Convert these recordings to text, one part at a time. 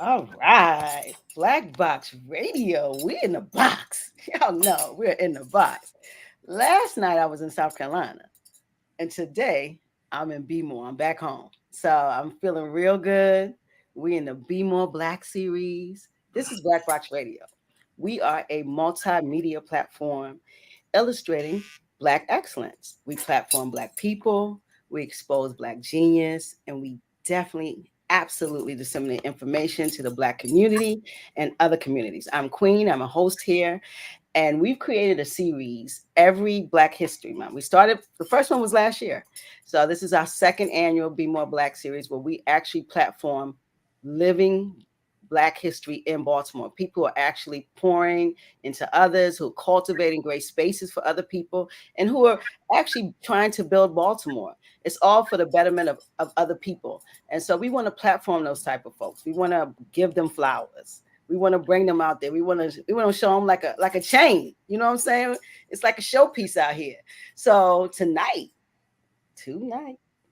All right, Black Box Radio. We in the box. Y'all know we're in the box. Last night I was in South Carolina, and today I'm in BMore. I'm back home, so I'm feeling real good. We in the BMoreBLaK Series. This is Black Box Radio. We are a multimedia platform illustrating Black excellence. We platform Black people, we expose Black genius, and we definitely, absolutely disseminate information to the Black community and other communities. I'm Queen, I'm a host here, and we've created a series every Black History Month. We started, the first one was last year. So this is our second annual BMoreBLaK Series where we actually platform living Black history in Baltimore. People are actually pouring into others, who are cultivating great spaces for other people, and who are actually trying to build Baltimore. It's all for the betterment of other people. And so we want to platform those type of folks. We want to give them flowers. We want to bring them out there. We want to show them like a chain. You know what I'm saying? It's like a showpiece out here. So tonight,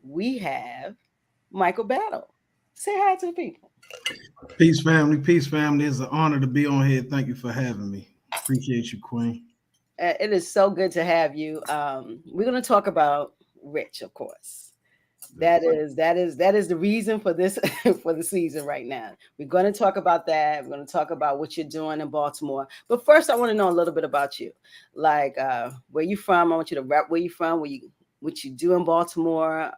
we have Michael Battle. Say hi to the people. Peace, family. Peace, family. It's an honor to be on here. Thank you for having me. Appreciate you, Queen. It is so good to have you. We're going to talk about Rich, of course. That is the reason for this for the season right now. We're going to talk about that. We're going to talk about what you're doing in Baltimore. But first, I want to know a little bit about you, like where you from. I want you to rap where you from, what you do in Baltimore.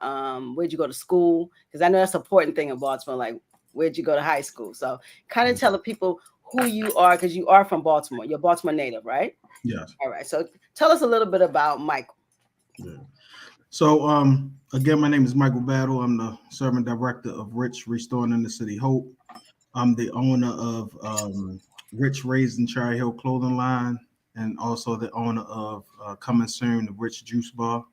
Where'd you go to school? Because I know that's an important thing in Baltimore. Like, where'd you go to high school? So, kind of tell the people who you are, because you are from Baltimore. You're Baltimore native, right? Yes. All right. So, tell us a little bit about Michael. Yeah. So, again, my name is Michael Battle. I'm the Servant Director of Rich Restoring in the City Hope. I'm the owner of Rich Raised in Cherry Hill Clothing Line, and also the owner of coming soon, the Rich Juice Bar.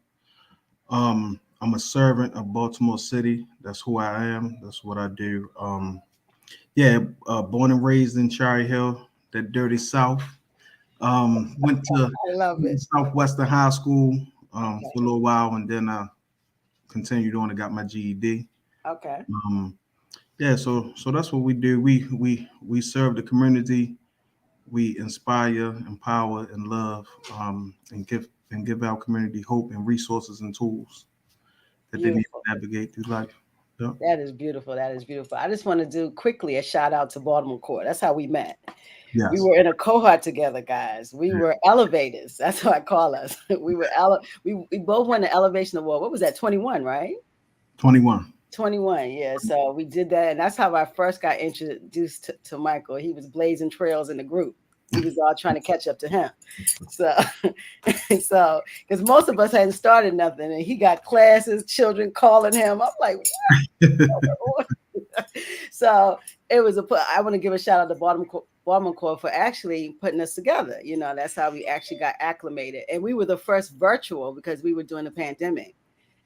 I'm a servant of Baltimore City. That's who I am. That's what I do. Born and raised in Cherry Hill, that dirty South. Went to I love it. Southwestern High School for a little while, and then I continued on and got my GED. Okay. So that's what we do. We serve the community. We inspire, empower, and love, and give our community hope and resources and tools that they need Beautiful. to navigate through life. Yep. That is beautiful. That is beautiful. I just want to do quickly a shout out to Baltimore Court. That's how we met. We Yes. were in a cohort together, guys. We were elevators. That's what I call us. We both won the elevation award. What was that? 21, right? 21. 21. Yeah. So we did that, and that's how I first got introduced to Michael. He was blazing trails in the group. We was all trying to catch up to him. So, because most of us hadn't started nothing, and he got classes, children calling him. I'm like, what? So it was I want to give a shout out to Baltimore Corps for actually putting us together. You know, that's how we actually got acclimated. And we were the first virtual because we were doing the pandemic.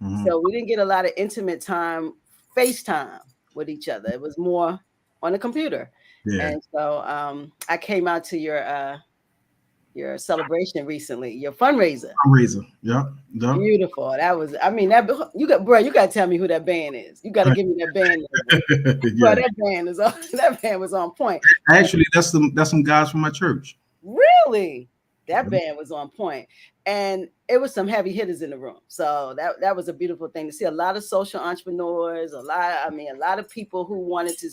Mhm. So we didn't get a lot of intimate time, FaceTime with each other. It was more on the computer. Yeah. And so I came out to your celebration recently, your fundraiser. Fundraiser. Yep. Yep. Beautiful. That was, I mean, that you got to tell me who that band is. You got to give me that band. Bro, Yeah. that band was on point. Actually, that's some guys from my church. Really? That Mhm. band was on point. And it was some heavy hitters in the room. So that was a beautiful thing to see. A lot of social entrepreneurs, a lot of people who wanted to,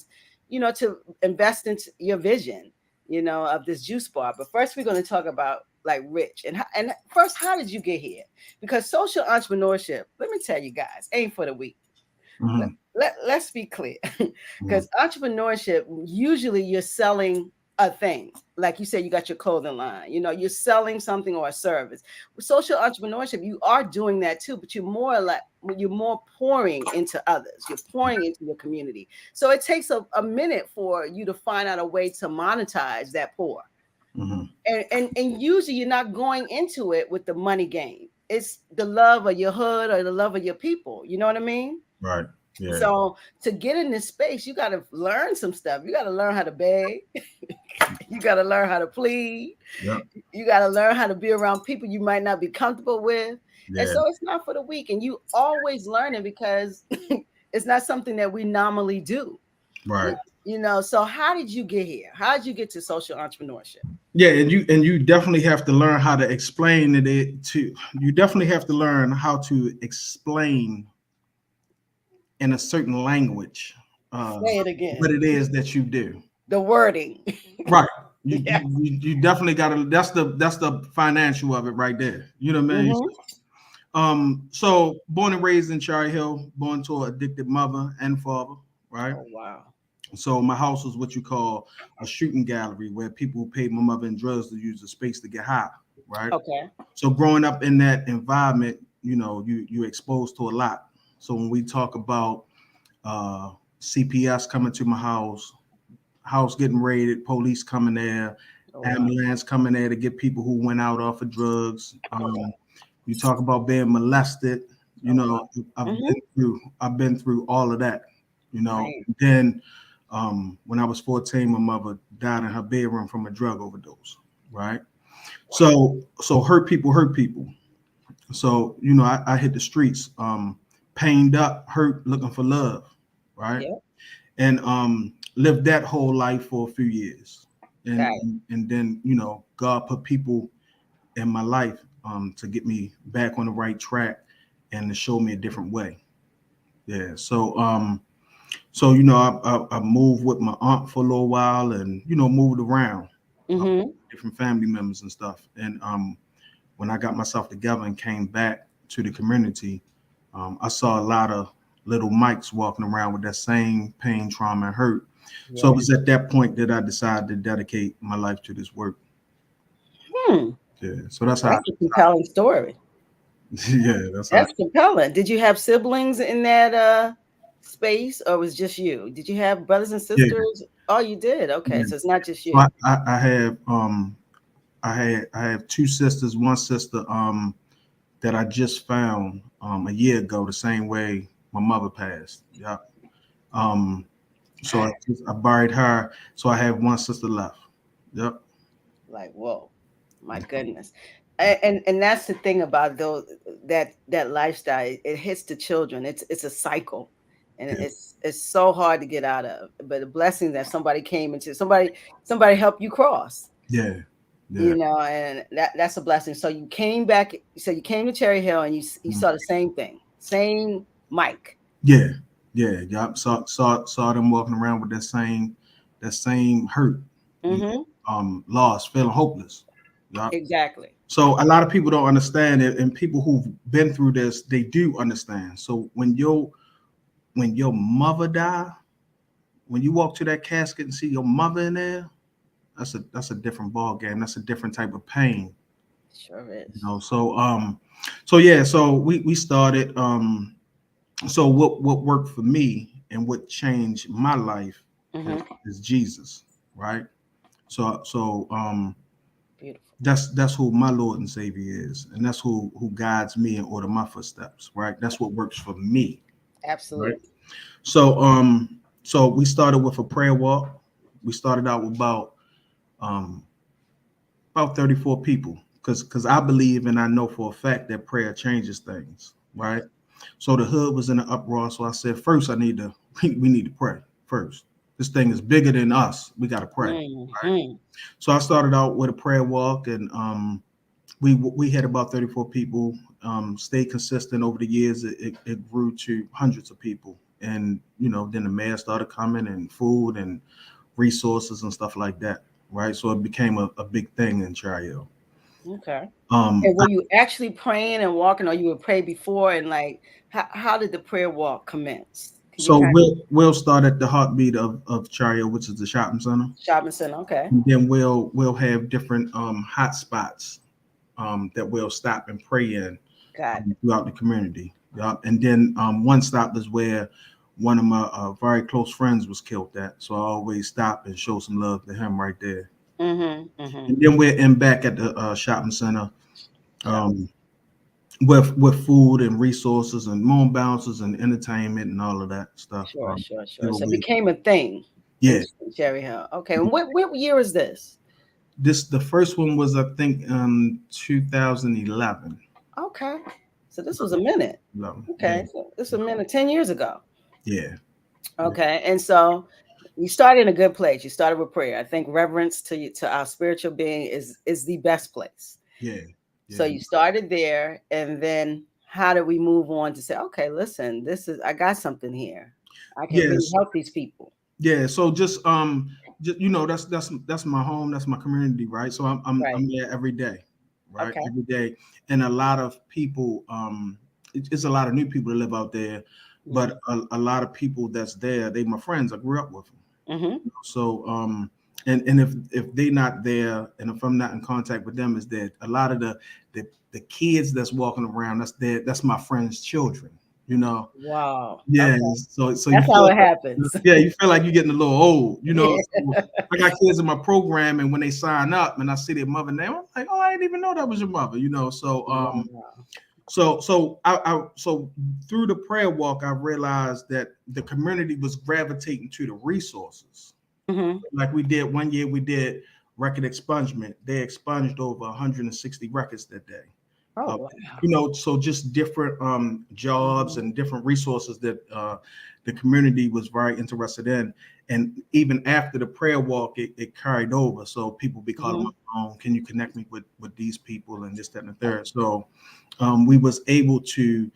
to invest into your vision, of this juice bar. But first we're going to talk about like Rich. And first, how did you get here? Because social entrepreneurship, let me tell you guys, ain't for the weak. Mhm. Let's be clear. Because entrepreneurship, usually you're selling a thing. Like you said, you got your clothing line, you're selling something or a service. With social entrepreneurship, you are doing that too, but you're more pouring into others. You're pouring into your community. So it takes a minute for you to find out a way to monetize that pour. Mhm. And usually you're not going into it with the money game. It's the love of your hood or the love of your people. You know what I mean? Right. Yeah. So to get in this space, you got to learn some stuff. You got to learn how to beg. You got to learn how to plead. Yep. You got to learn how to be around people you might not be comfortable with. Yeah. And so it's not for the weak. And you always learning because it's not something that we normally do. Right. So how did you get here? How did you get to social entrepreneurship? Yeah, and you definitely have to learn how to explain it to. You definitely have to learn how to explain in a certain language Say it again. what it is that you do. The wording. Right. Yes. You definitely got to. That's the financial of it right there. You know what I mean? Mm-hmm. So born and raised in Cherry Hill, born to an addicted mother and father. Right. Oh wow. So my house was what you call a shooting gallery where people paid my mother in drugs to use the space to get high. Right. Okay. So growing up in that environment, you exposed to a lot. So when we talk about CPS coming to my house getting raided, police coming there, Oh wow. ambulance coming there to get people who went out off of drugs. You talk about being molested. Oh wow. I've Mm-hmm. been through all of that. Right. Then when I was 14, my mother died in her bedroom from a drug overdose. Right. So hurt people hurt people. So I hit the streets, pained up, hurt, looking for love. Right. Yep. And lived that whole life for a few years, Got and it. and then God put people in my life to get me back on the right track and to show me a different way. Yeah. I moved with my aunt for a little while, and moved around, uh, Mm-hmm. different family members and stuff. And when I got myself together and came back to the community, I saw a lot of little Mikes walking around with that same pain, trauma, and hurt. So it Yeah. was at that point that I decided to dedicate my life to this work. Hmm. Yeah. So that's how. That's a compelling story. Yeah, that's how. That's compelling. Did you have siblings in that space, or was just you? Did you have brothers and Yeah, sisters? Oh, you did. Okay, yeah. so it's not just So you. I have two sisters. One sister that I just found a year ago, the same way my mother passed. Yeah. Um, so I buried her. So I have one sister left. Yep. Like, whoa, my goodness. And that's the thing about those that lifestyle. It hits the children. It's a cycle, and Yeah. it's so hard to get out of. But a blessing that somebody came into somebody helped you cross. Yeah. Yeah. And that's a blessing. So you came back. So you came to Cherry Hill, and you Mm. saw the same thing, same Mike. Yeah. Yeah. Yep. Saw them walking around with that same hurt, you Mm-hmm. lost, feeling hopeless. Yep. Exactly. So a lot of people don't understand it, and people who've been through this, they do understand. So when your mother die, when you walk to that casket and see your mother in there, that's a different ball game. That's a different type of pain. Sure is. So we started. So what worked for me and what changed my life is, Mm-hmm. is Jesus, right? So Beautiful. that's who my Lord and Savior is, and that's who guides me and order my footsteps, right? That's what works for me, right? Absolutely. So we started with a prayer walk. We started out with um about 34 people, because I believe and I know for a fact that prayer changes things, right? So the hood was in an uproar. So I said, first, we need to pray first. This thing is bigger than us. We got to pray. Right? Mm-hmm. So I started out with a prayer walk, and we had about 34 people. Stayed consistent over the years. It grew to hundreds of people, and then the mayor started coming, and food and resources and stuff like that. Right. So it became a big thing in Chio. Okay. Um, And were you actually praying and walking, or you would pray before? And like, how did the prayer walk commence? Can you so kind we'll start at the heartbeat of Chio, which is the shopping center. of shopping center? Okay. And then we'll have different hot spots that we'll stop and pray in Got it. throughout the community. Yep. And then one stop is where one of my very close friends was killed at. So I always stop and show some love to him right there. Mm-hmm. Mm-hmm. And then we're in back at the shopping center, Shopping. um, with food and resources and moon bounces and entertainment and all of that stuff. Sure, sure, sure. So it Giveaway. became a thing in Yeah. Cherry Hill. Okay. And what year is this? The first one was, I think, 2011. Okay. So this was a minute. No, Okay. So this was a minute, 10 years ago. yeah. Okay. And so You started in a good place. You started with prayer. I think reverence to our spiritual being is the best place. Yeah, So yeah, you started there, and then how did we move on to say, okay, listen, this is I got something here. I can really yes, help these people. yeah. So just that's my home, that's my community, right? So Right. I'm there every day, right? Okay. Every day, and a lot of people, it's a lot of new people that live out there, Mm-hmm. but a lot of people that's there, they my friends. I grew up with them. Mm-hmm. So and if they not there and if I'm not in contact with them, is that a lot of the kids that's walking around, that's my friends' children, you know. Wow. Yeah, Okay. so you That's how feel it happens. yeah, you feel like you're getting a little old, you know. Yeah. So I got kids in my program, and when they sign up and I see their mother name, I'm like, oh, I didn't even know that was your mother, you know. So Wow. so through the prayer walk, I realized that the community was gravitating to the resources. Mm-hmm. Like we did one year, we did record expungement. They expunged over 160 records that day. Oh Uh, wow. you know, so just different jobs Mm-hmm. and different resources that the community was very interested in. And even after the prayer walk, it carried over. So people be calling my Mm-hmm. phone, can you connect me with these people and this, that, and the third. So we was able to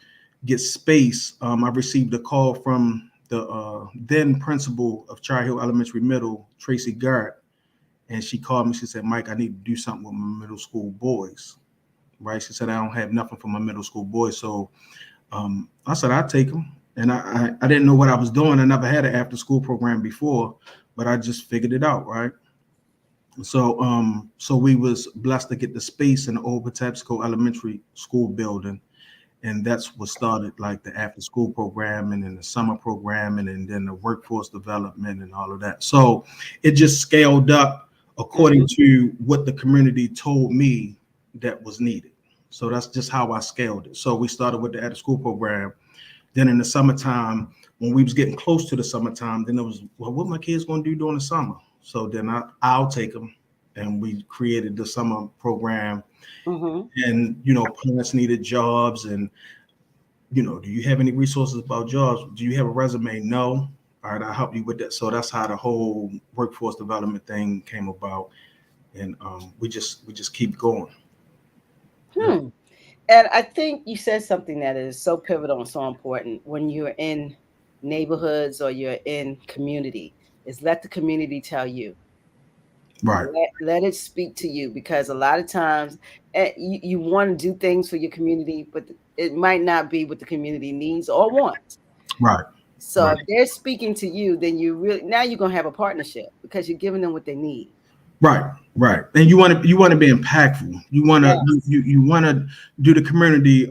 get space. I received a call from the then principal of Char Hill Elementary Middle, Tracy Garrett, and she called me. She said, Mike, I need to do something with my middle school boys. Right? She said, I don't have nothing for my middle school boys. So I said, I'll take them. And I didn't know what I was doing. I never had an after school program before, but I just figured it out, right? So we was blessed to get the space in the old Patapsco Elementary School building, and that's what started like the after school program and then the summer program and then the workforce development and all of that. So it just scaled up according Mm-hmm. to what the community told me that was needed. So that's just how I scaled it. So we started with the after school program. Then in the summertime, when we was getting close to the summertime, then it was, well, what my kids gonna do during the summer? So then I'll take them, and we created the summer program. Mm-hmm. And you know, parents needed jobs, and you know, do you have any resources about jobs? Do you have a resume? No. All right, I'll help you with that. So that's how the whole workforce development thing came about, and we just keep going. Yeah. Hmm. And I think you said something that is so pivotal and so important when you're in neighborhoods or you're in community is let the community tell you. Right. Let it speak to you because a lot of times you want to do things for your community, but it might not be what the community needs or wants. Right. So Right. if they're speaking to you, then you really now you're gonna have a partnership because you're giving them what they need. Right. Right. And you want to be impactful. You want to Yes, you want to do the community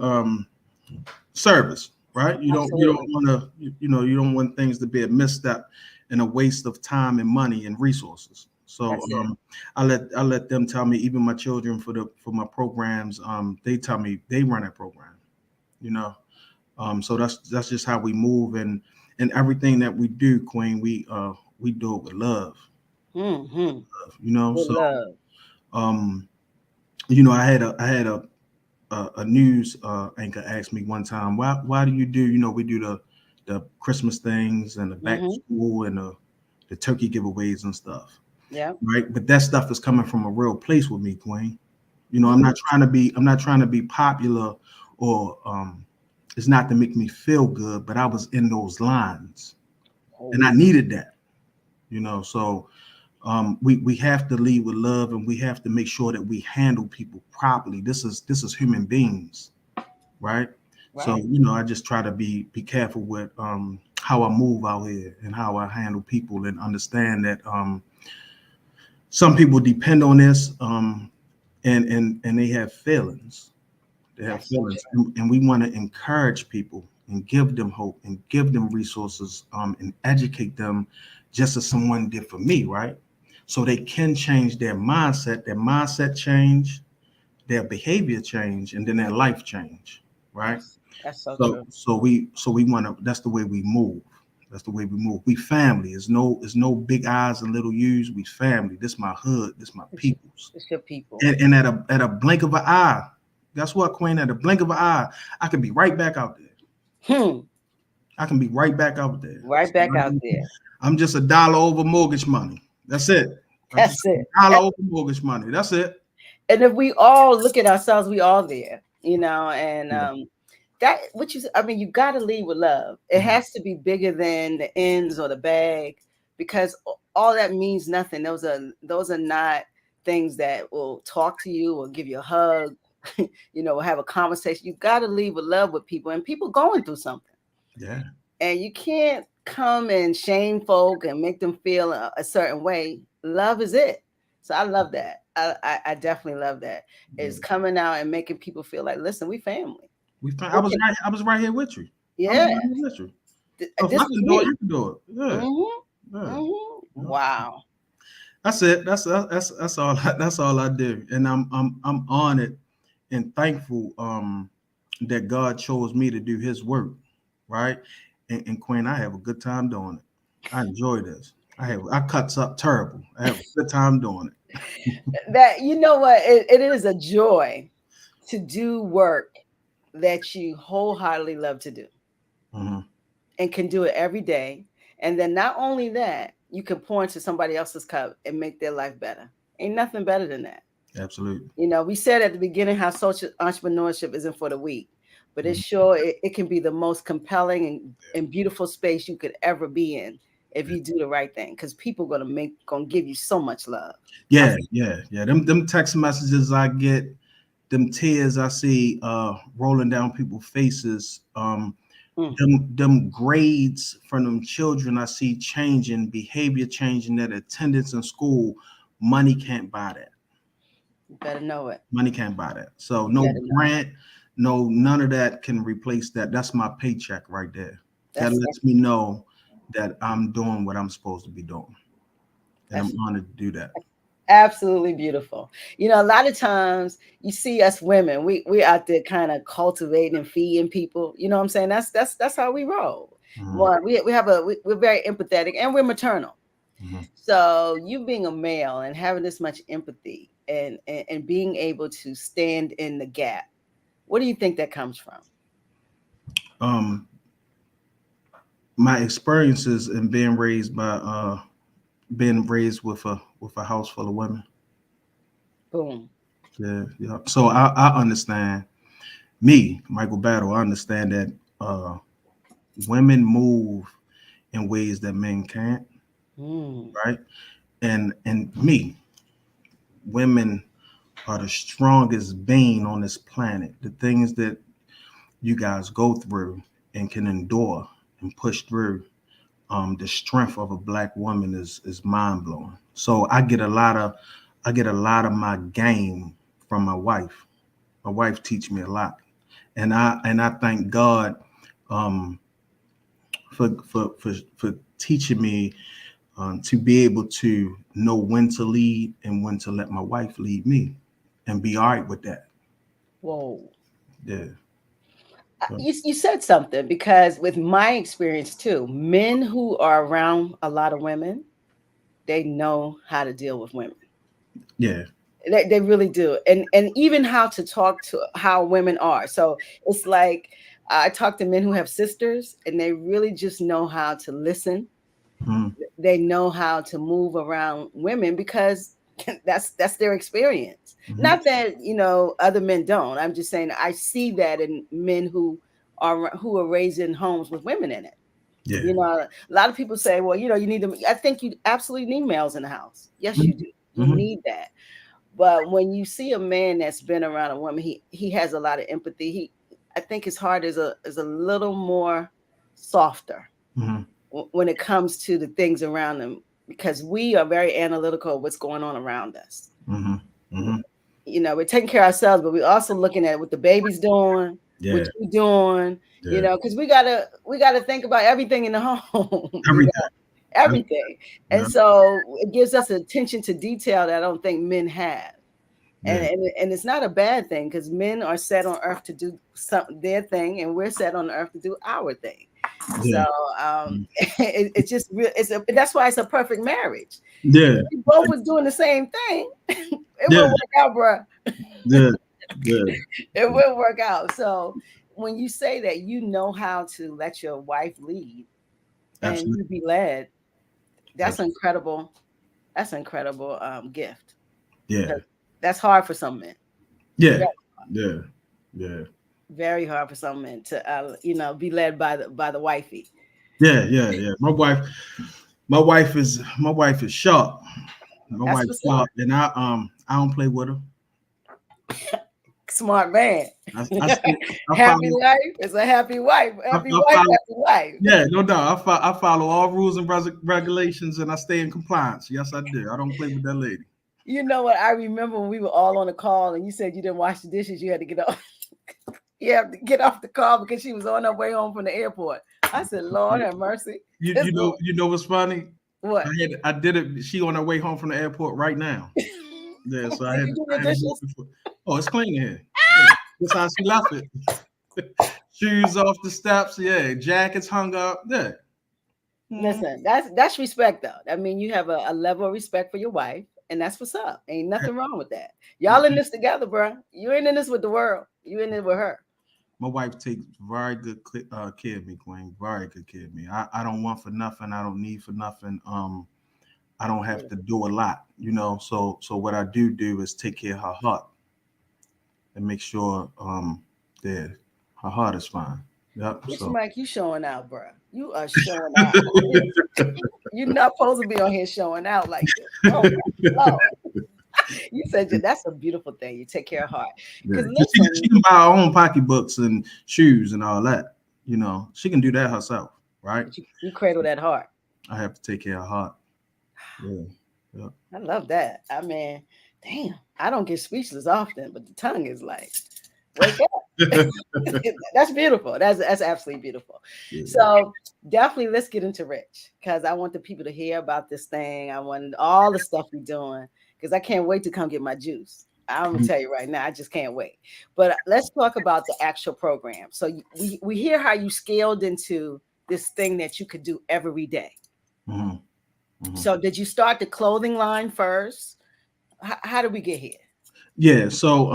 service. Right. You don't absolutely. want to you don't want things to be a misstep and a waste of time and money and resources. So That's it. I let them tell me, even my children for my programs, they tell me they run that program, you know. So that's just how we move, and everything that we do, Queen, we do it with love, Mm-hmm. you know. With So love. um, you know, I had a news anchor ask me one time, why do you do, you know, we do the Christmas things and the back to Mm-hmm. school and the turkey giveaways and stuff, Yeah. right? But that stuff is coming from a real place with me, Queen. You know, Mm-hmm. I'm not trying to be popular or it's not to make me feel good, but I was in those lines and Oh, I needed that, you know. So we have to lead with love, and we have to make sure that we handle people properly. This is human beings, right? So right. you know, I just try to be careful with how I move out here and how I handle people, and understand that some people depend on this, and they have feelings. They have That's so feelings, true. and we want to encourage people and give them hope and give them resources, and educate them, just as someone did for me, right? So they can change their mindset change, their behavior change, and then their life change, right? That's so So true. we want to. That's the way we move. That's the way we move. We family. It's no big eyes and little U's. We family. This my hood. This my It's, peoples. it's your people. And at a blink of an eye, guess what, Queen? At a blink of an eye, I can be right back out there. Hmm. I can be right back out there. Right So back out there. I'm just $1 over mortgage money. That's it. I'm just That's it. $1 over mortgage money. That's it. And if we all look at ourselves, we all there, and that what you I mean, you got to lead with love. It has to be bigger than the ends or the bag, because all that means nothing. Those are not things that will talk to you or give you a hug, have a conversation. You got to lead with love with people, and people going through something. Yeah. And you can't come and shame folk and make them feel a certain way. Love is it. So I love that. I definitely love that. It's coming out and making people feel like, listen, we family. I was right here with you. Yeah. I was right here with you. So if This I is can do it, me. you can do it. Yeah. Yeah. Wow. That's it. That's all. That's all I do, and I'm honored and thankful that God chose me to do His work, right? And Quinn, I have a good time doing it. I enjoy this. I cuts up terrible. I have a good time doing it. That what it is a joy to do work that you wholeheartedly love to do, and can do it every day. And then not only that, you can pour into somebody else's cup and make their life better. Ain't nothing better than that. Absolutely. We said at the beginning how social entrepreneurship isn't for the weak, but it's sure it can be the most compelling and beautiful space you could ever be in if you do the right thing, because people gonna give you so much love. Yeah. Them text messages I get, them tears I see rolling down people's faces, them grades from them children I see changing, behavior changing, that attendance in school, money can't buy that. You better know it. Money can't buy that. So no grant, none of that can replace that. That's my paycheck right there. That lets me know that I'm doing what I'm supposed to be doing. And I'm honored to do that. Absolutely beautiful. A lot of times you see us women, we out there kind of cultivating and feeding people. You know what I'm saying? That's how we roll. One, we're very empathetic, and we're maternal. So you being a male and having this much empathy and being able to stand in the gap, what do you think that comes from? My experiences in being raised with a house full of women. Boom. Yeah. So I understand, me, Michael Battle, I understand that women move in ways that men can't. Right? And me, women are the strongest being on this planet. The things that you guys go through and can endure and push through, the strength of a Black woman is mind blowing. So I get a lot of my game from my wife. My wife teach me a lot, and I thank God for teaching me to be able to know when to lead and when to let my wife lead me, and be all right with that. Whoa. Yeah. You said something, because with my experience too, men who are around a lot of women, they know how to deal with women. Yeah. They really do. And even how to talk to how women are. So it's like, I talk to men who have sisters, and they really just know how to listen. They know how to move around women, because that's their experience. Not that other men don't. I'm just saying I see that in men who are raised in homes with women in it. Yeah. A lot of people say, well, you need them. I think you absolutely need males in the house. Yes, you do. You need that. But when you see a man that's been around a woman, he has a lot of empathy. I think his heart is a little more softer when it comes to the things around them, because we are very analytical of what's going on around us. We're taking care of ourselves, but we're also looking at what the baby's doing, what you doing, because we gotta think about everything in the home. Everything. And so it gives us attention to detail that I don't think men have. And it's not a bad thing, because men are set on earth to do their thing, and we're set on earth to do our thing. So it's just real. That's why it's a perfect marriage. Yeah. If we both was doing the same thing, it will work out, bro. It will work out. So when you say that you know how to let your wife lead and you be led, That's incredible. That's an incredible gift. Yeah. 'Cause that's hard for some men. Yeah. Very, Yeah. Yeah. very hard for some men to be led by the wifey. Yeah. Yeah. Yeah. My wife is sharp. My That's wife's what's up. sharp, and I don't play with her. Smart man. I stay, I Happy follow life is a happy wife. Happy I wife, follow happy life. yeah, no doubt. I follow all rules and regulations, and I stay in compliance. Yes, I do. I don't play with that lady. You know what? I remember when we were all on a call and you said you didn't wash the dishes. You had to get off. You have to get off the call because she was on her way home from the airport. I said, Lord have mercy. You This you know woman- you know what's funny? what? I did it. She on her way home from the airport right now. Yeah, so Did you do I your had to dishes? walk before. Oh, it's clean in here. Yeah, that's how she left it. Shoes off the steps. Yeah, jackets hung up. Yeah. Mhm. Listen, that's respect though. I mean, you have a level of respect for your wife, and that's what's up. Ain't nothing wrong with that. Y'all in this together, bro. You ain't in this with the world. You in it with her. My wife takes very good care of me, Queen. Very good care of me. I don't want for nothing. I don't need for nothing. I don't have to do a lot, So what I do is take care of her heart and make sure that her heart is fine. Yep. Which So Mike, you showing out, bro. You are showing out. You're not supposed to be on here showing out like this. Oh my Lord. You said that's a beautiful thing. You take care of heart. yeah. Because She listen, can buy her own pocketbooks and shoes and all that. She can do that herself, right? you cradle that heart. I have to take care of her heart. Yeah. Yeah. I love that. I mean, damn, I don't get speechless often, but the tongue is like, wake up. That's beautiful. That's absolutely beautiful. Yeah. So definitely let's get into Rich because I want the people to hear about this thing. I want all the stuff we're doing because I can't wait to come get my juice. I'm gonna tell you right now, I just can't wait. But let's talk about the actual program. So we hear how you scaled into this thing that you could do every day. Mm-hmm. Mm-hmm. So did you start the clothing line first? How did we get here? Yeah, so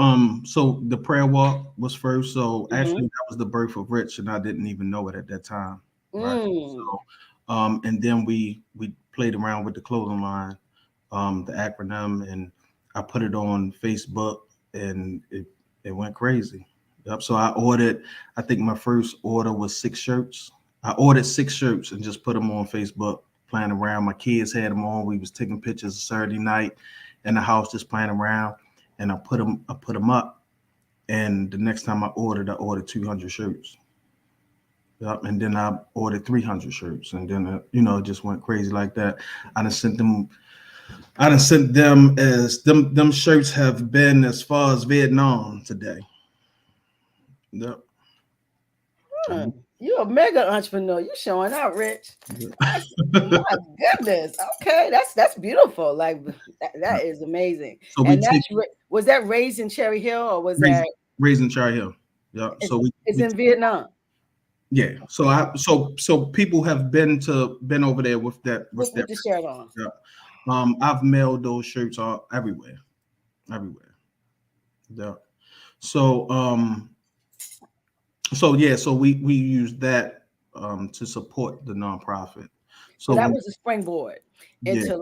the prayer walk was first. So actually that was the birth of Rich, and I didn't even know it at that time. Right. So and then we played around with the clothing line, the acronym, and I put it on Facebook and it went crazy. Yep. So I think my first order was 6 shirts. I ordered 6 shirts and just put them on Facebook, playing around. My kids had them on. We was taking pictures Saturday night in the house, just playing around. And I put them up. And the next time I ordered 200 shirts. Yep. And then I ordered 300 shirts. And then, it just went crazy like that. I done sent them as them shirts have been as far as Vietnam today. Yep. You're a mega entrepreneur. You're showing out, Rich. My goodness. Okay, that's beautiful. Like that is amazing. So and was that raised in Cherry Hill or was that raised in Cherry Hill? Yeah. So it's in Vietnam. Yeah. So people have been over there with that with the shirt on. Yeah. I've mailed those shirts all everywhere. Yeah. So we use that to support the nonprofit. So that was a springboard into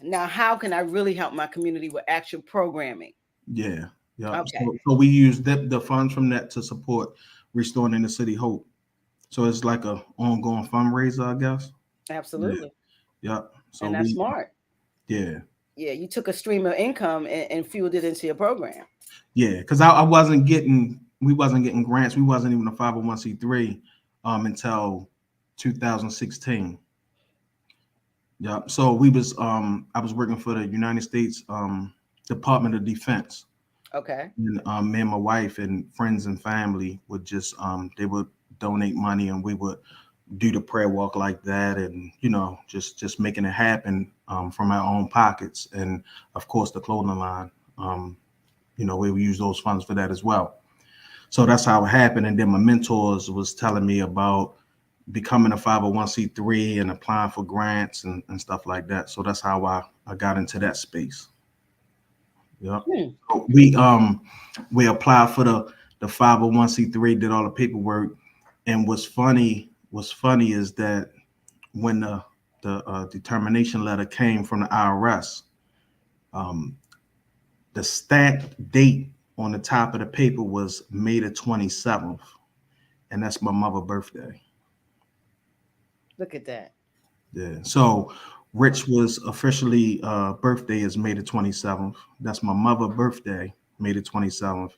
now how can I really help my community with actual programming? Yeah. Yeah. Okay. So we use the funds from that to support Restoring in the City Hope. So it's like a ongoing fundraiser, I guess. Absolutely. Yeah. So and that's smart. Yeah. Yeah, you took a stream of income and fueled it into your program. Yeah, because we wasn't getting grants. We wasn't even a 501c3 until 2016. Yeah. So we was I was working for the United States Department of Defense. Okay. And me and my wife and friends and family would just they would donate money and we would do the prayer walk like that, and just making it happen from our own pockets, and of course the clothing line. We would use those funds for that as well. So that's how it happened. And then my mentors was telling me about becoming a 501c3 and applying for grants and stuff like that. So that's how I got into that space. Yeah. We applied for the 501c3, did all the paperwork. And what's funny is that when the the determination letter came from the IRS. The stamped date on the top of the paper was May the 27th, and that's my mother's birthday. Look at that. Yeah. So Rich was officially birthday is May the 27th. That's my mother's birthday, May the 27th.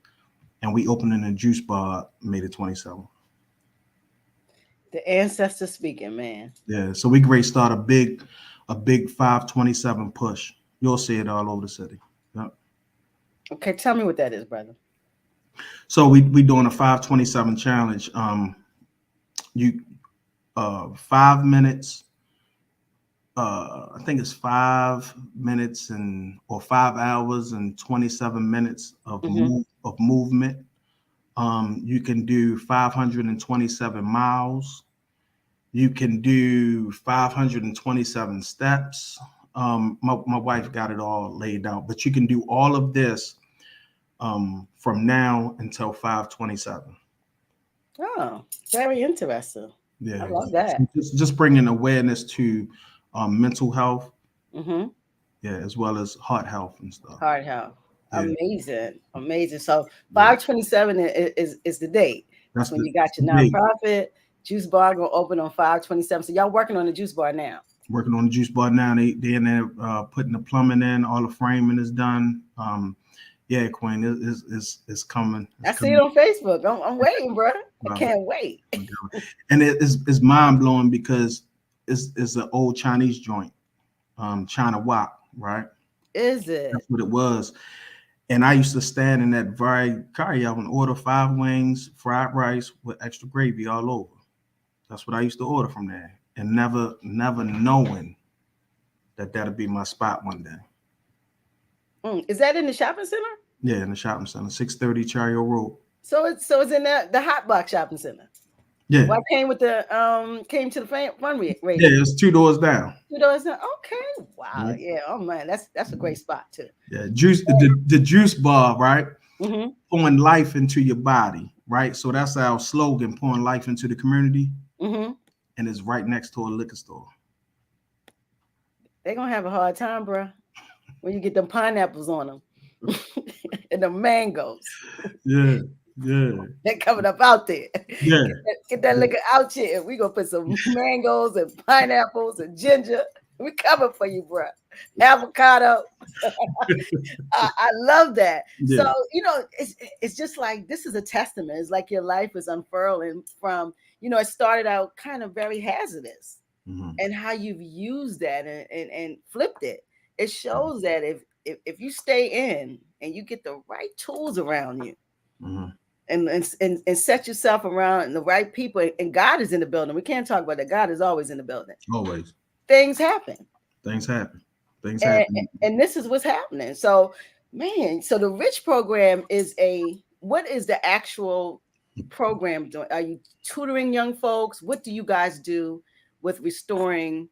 And we opening a juice bar May the 27th. The ancestors speaking, man. Yeah. So we great start a big 527 push. You'll see it all over the city. Yep. Okay, tell me what that is, brother. So we doing a 527 challenge. You 5 minutes. I think it's 5 minutes or 5 hours and 27 minutes of movement. You can do 527 miles. You can do 527 steps. My wife got it all laid out, but you can do all of this from now until 527. Oh, very interesting. Yeah, I love that. Just bringing awareness to mental health, Mm-hmm. yeah, as well as heart health and stuff. Heart health. Yeah. Amazing. So 527 is the date. That's when you got your nonprofit. Juice bar gonna open on 527. So y'all working on the juice bar now? Working on the juice bar now. They in there putting the plumbing in. All the framing is done. Yeah, Queen, it's coming. I see it on Facebook. I'm waiting, bro. I can't wait. And it's mind blowing because it's an old Chinese joint, China Wok, right? Is it? That's what it was. And I used to stand in that very car and order 5 wings, fried rice with extra gravy all over. That's what I used to order from there, and never knowing that that'd be my spot one day. Is that in the shopping center? Yeah, in the shopping center, 630 Chariot Road. So it's in the Hot Box Shopping Center. Yeah. Well, I came to the fundraiser. Yeah, it's 2 doors down. 2 doors down. Okay. Wow. Yeah. Oh man, that's a great spot too. Yeah. The juice bar, right? Mm-hmm. Pouring life into your body, right? So that's our slogan: pouring life into the community. Mm-hmm. And it's right next to a liquor store. They're gonna have a hard time, bro, when you get them pineapples on them and the mangoes. Yeah. They're coming up out there. Yeah. Get that liquor out here. We gonna put some mangoes and pineapples and ginger. We coming for you, bro. Avocado. I love that. Yeah. So it's just like this is a testament. It's like your life is unfurling from it started out kind of very hazardous, and how you've used that and flipped it. It shows that if you stay in and you get the right tools around you. And set yourself around the right people, and God is in the building. We can't talk about that. God is always in the building. Always. Things happen. And this is what's happening. So, man, so the Rich program is what is the actual program doing? Are you tutoring young folks? What do you guys do with restoring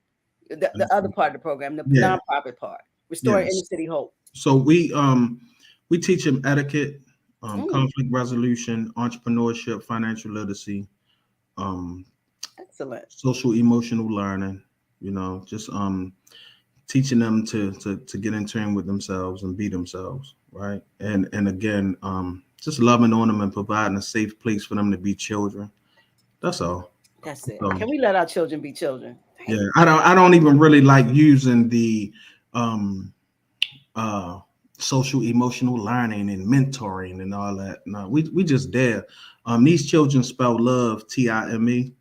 the other part of the program, the nonprofit part, restoring inner city hope? So we teach them etiquette, conflict resolution, entrepreneurship, financial literacy, excellent, social emotional learning, just teaching them to get in tune with themselves and be themselves, right? And again, just loving on them and providing a safe place for them to be children. That's all. That's it. Can we let our children be children? Yeah, I don't even really like using the social emotional learning and mentoring and all that. No, we just there. These children spell love TIME,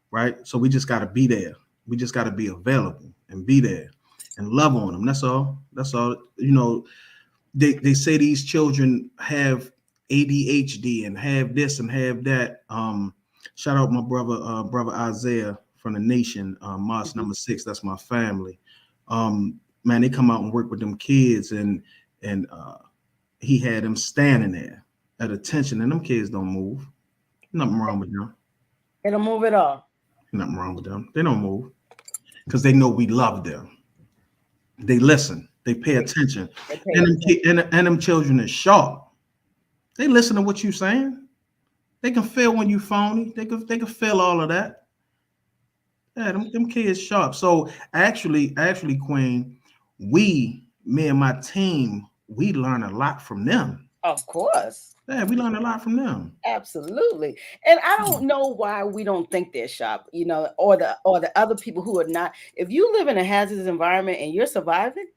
right? So we just got to be there. We just got to be available and be there and love on them. That's all. They say these children have ADHD and have this and have that. Shout out my brother Isaiah from the Nation, Mosque number 6. That's my family. Man, they come out and work with them kids, and he had them standing there at attention, and them kids don't move. Nothing wrong with them. They don't move at all. Nothing wrong with them. They don't move because they know we love them. They listen. They pay attention. And them children are sharp. They listen to what you're saying. They can feel when you phony. They can feel all of that. Yeah, them kids sharp. So actually, Queen, me and my team, we learn a lot from them. Of course. Yeah, we learn a lot from them. Absolutely. And I don't know why we don't think they're sharp, or the other people who are not. If you live in a hazardous environment and you're surviving,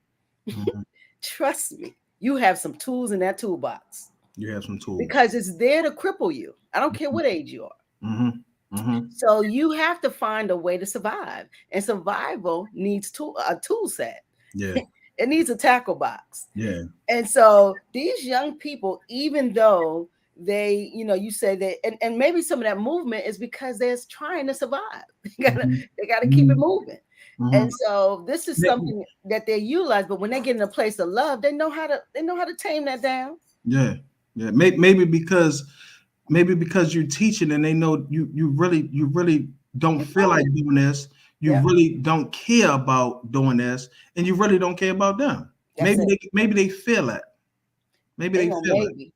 Mhm. trust me, you have some tools in that toolbox You have some tools. because it's there to cripple you. I don't care what age you are. Mm-hmm. Mm-hmm. So you have to find a way to survive. And survival needs a tool set. Yeah. It needs a tackle box. Yeah. And so these young people, even though they, you say that, and maybe some of that movement is because they're trying to survive. Mm-hmm. They gotta keep it Mm-hmm. moving. Mm-hmm. And so this is something that they utilize, but when they get in a place of love, they know how to tame that down. Yeah. Yeah. Maybe because you're teaching and they know you really don't feel like doing this. You Yeah, really don't care about doing this, and you really don't care about them. that's it. Maybe they feel it. Maybe Ain't they no feel it. maybe.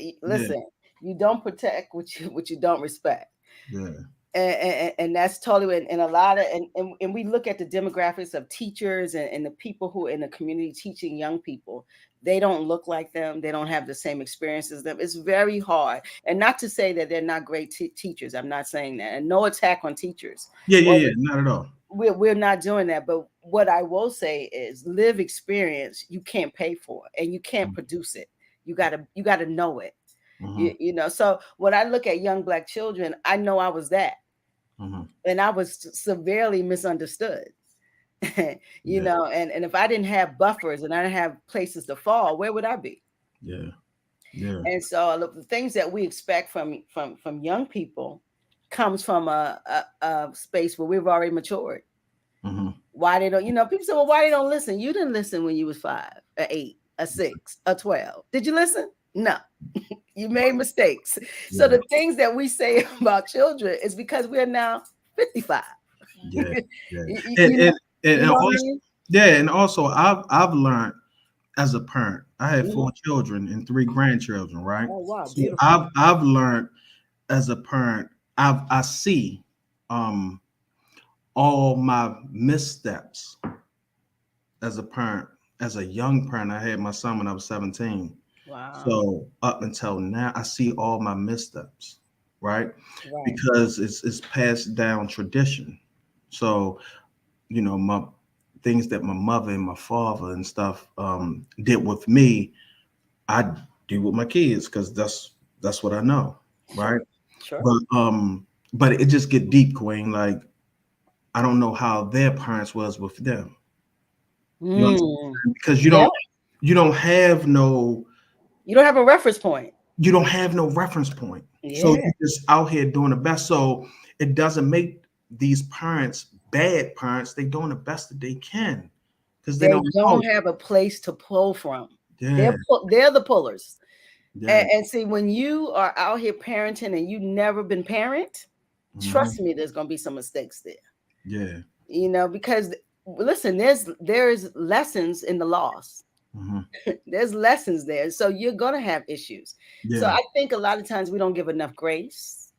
Yeah. Listen, you don't protect what you don't respect. Yeah. And that's totally, and a lot of, and we look at the demographics of teachers and the people who are in the community teaching young people. They don't look like them. They don't have the same experiences as them. It's very hard. And not to say that they're not great teachers. I'm not saying that. And no attack on teachers. Yeah. Yeah. Or Yeah. Not at all. we're not doing that. But what I will say is live experience you can't pay for, and you can't produce it. You gotta know it. Mm-hmm. So when I look at young Black children, I know I was that, Mm-hmm. and I was severely misunderstood. Yeah. And if I didn't have buffers and I didn't have places to fall, where would I be? Yeah. Yeah. And so the things that we expect from young people comes from a space where we've already matured. Mm-hmm. Why they don't, people say, well, why they don't listen? You didn't listen when you was 5, or 8, or 6, or 12. Did you listen? No. You made mistakes. So Yeah. the things that we say about children is because we're now 55. Yeah. Yeah. you, And you know, and, and you know what I also, mean? yeah, and also I've learned as a parent. I have Mhm. 4 children and 3 grandchildren, right? Oh wow, So beautiful. I've learned as a parent, I see um all my missteps as a parent. As a young parent, I had my son when I was 17. Wow. So up until now, I see all my missteps, right? Right. Because it's passed down tradition. So my things that my mother and my father and stuff did with me, I do with my kids because that's what I know, right? Sure. Sure. But it just get deep, Queen. Like I don't know how their parents was with them. You Mm. understand? Because Yeah. you don't have no You don't have a reference point. you don't have no reference point. So Yeah. you're just out here doing the best. So it doesn't make these parents bad parents. They're doing the best that they can because they They don't know. don't have a place to pull from. Yeah, They're the pullers. yeah. And see, when you are out here parenting and you've never been parent, Mhm. trust me, there's gonna be some mistakes there. Yeah. Because listen, there's lessons in the loss. Mhm. There's lessons there. So you're gonna have issues. So Yeah. I think a lot of times we don't give enough grace.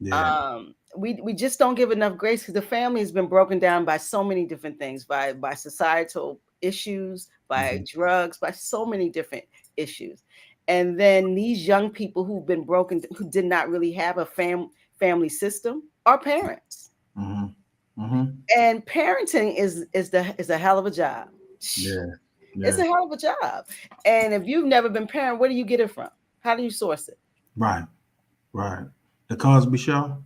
Yeah. We just don't give enough grace because the family has been broken down by so many different things, by societal issues, by Mhm. drugs, by so many different issues. And then these young people who've been broken, who did not really have a family system, are parents. Mhm. Mhm. And parenting is a hell of a job. Yeah. It's Yeah. a hell of a job. And if you've never been parent, where do you get it from? How do you source it? Right. Right. The Cosby Show.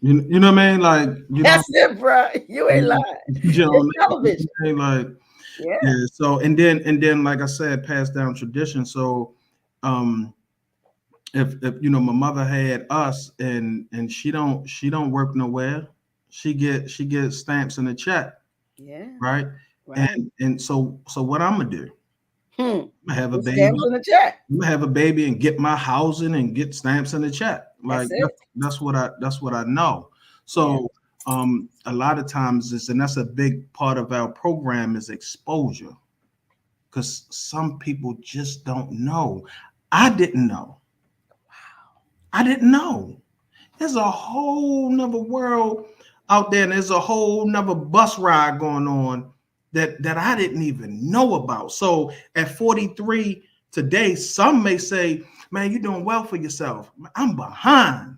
You know what I mean? Like That's it, bro. You ain't lying. you know, It's television. like Yeah. yeah. So and then like I said, passed down tradition. So um if my mother had us and she don't work nowhere, she get stamps in the check, Yeah. right? Right. And so what I'm gonna do? Hmm. I'm gonna have a With baby. stamps in the chat. I'm gonna have a baby and get my housing and get stamps in the check. Like That's it. that's what I know. Yeah. So a lot of times and that's a big part of our program is exposure because some people just don't know. I didn't know. I didn't know. There's a whole nother world out there, and there's a whole nother bus ride going on that I didn't even know about. So at 43 today, some may say, man, you're doing well for yourself. I'm behind.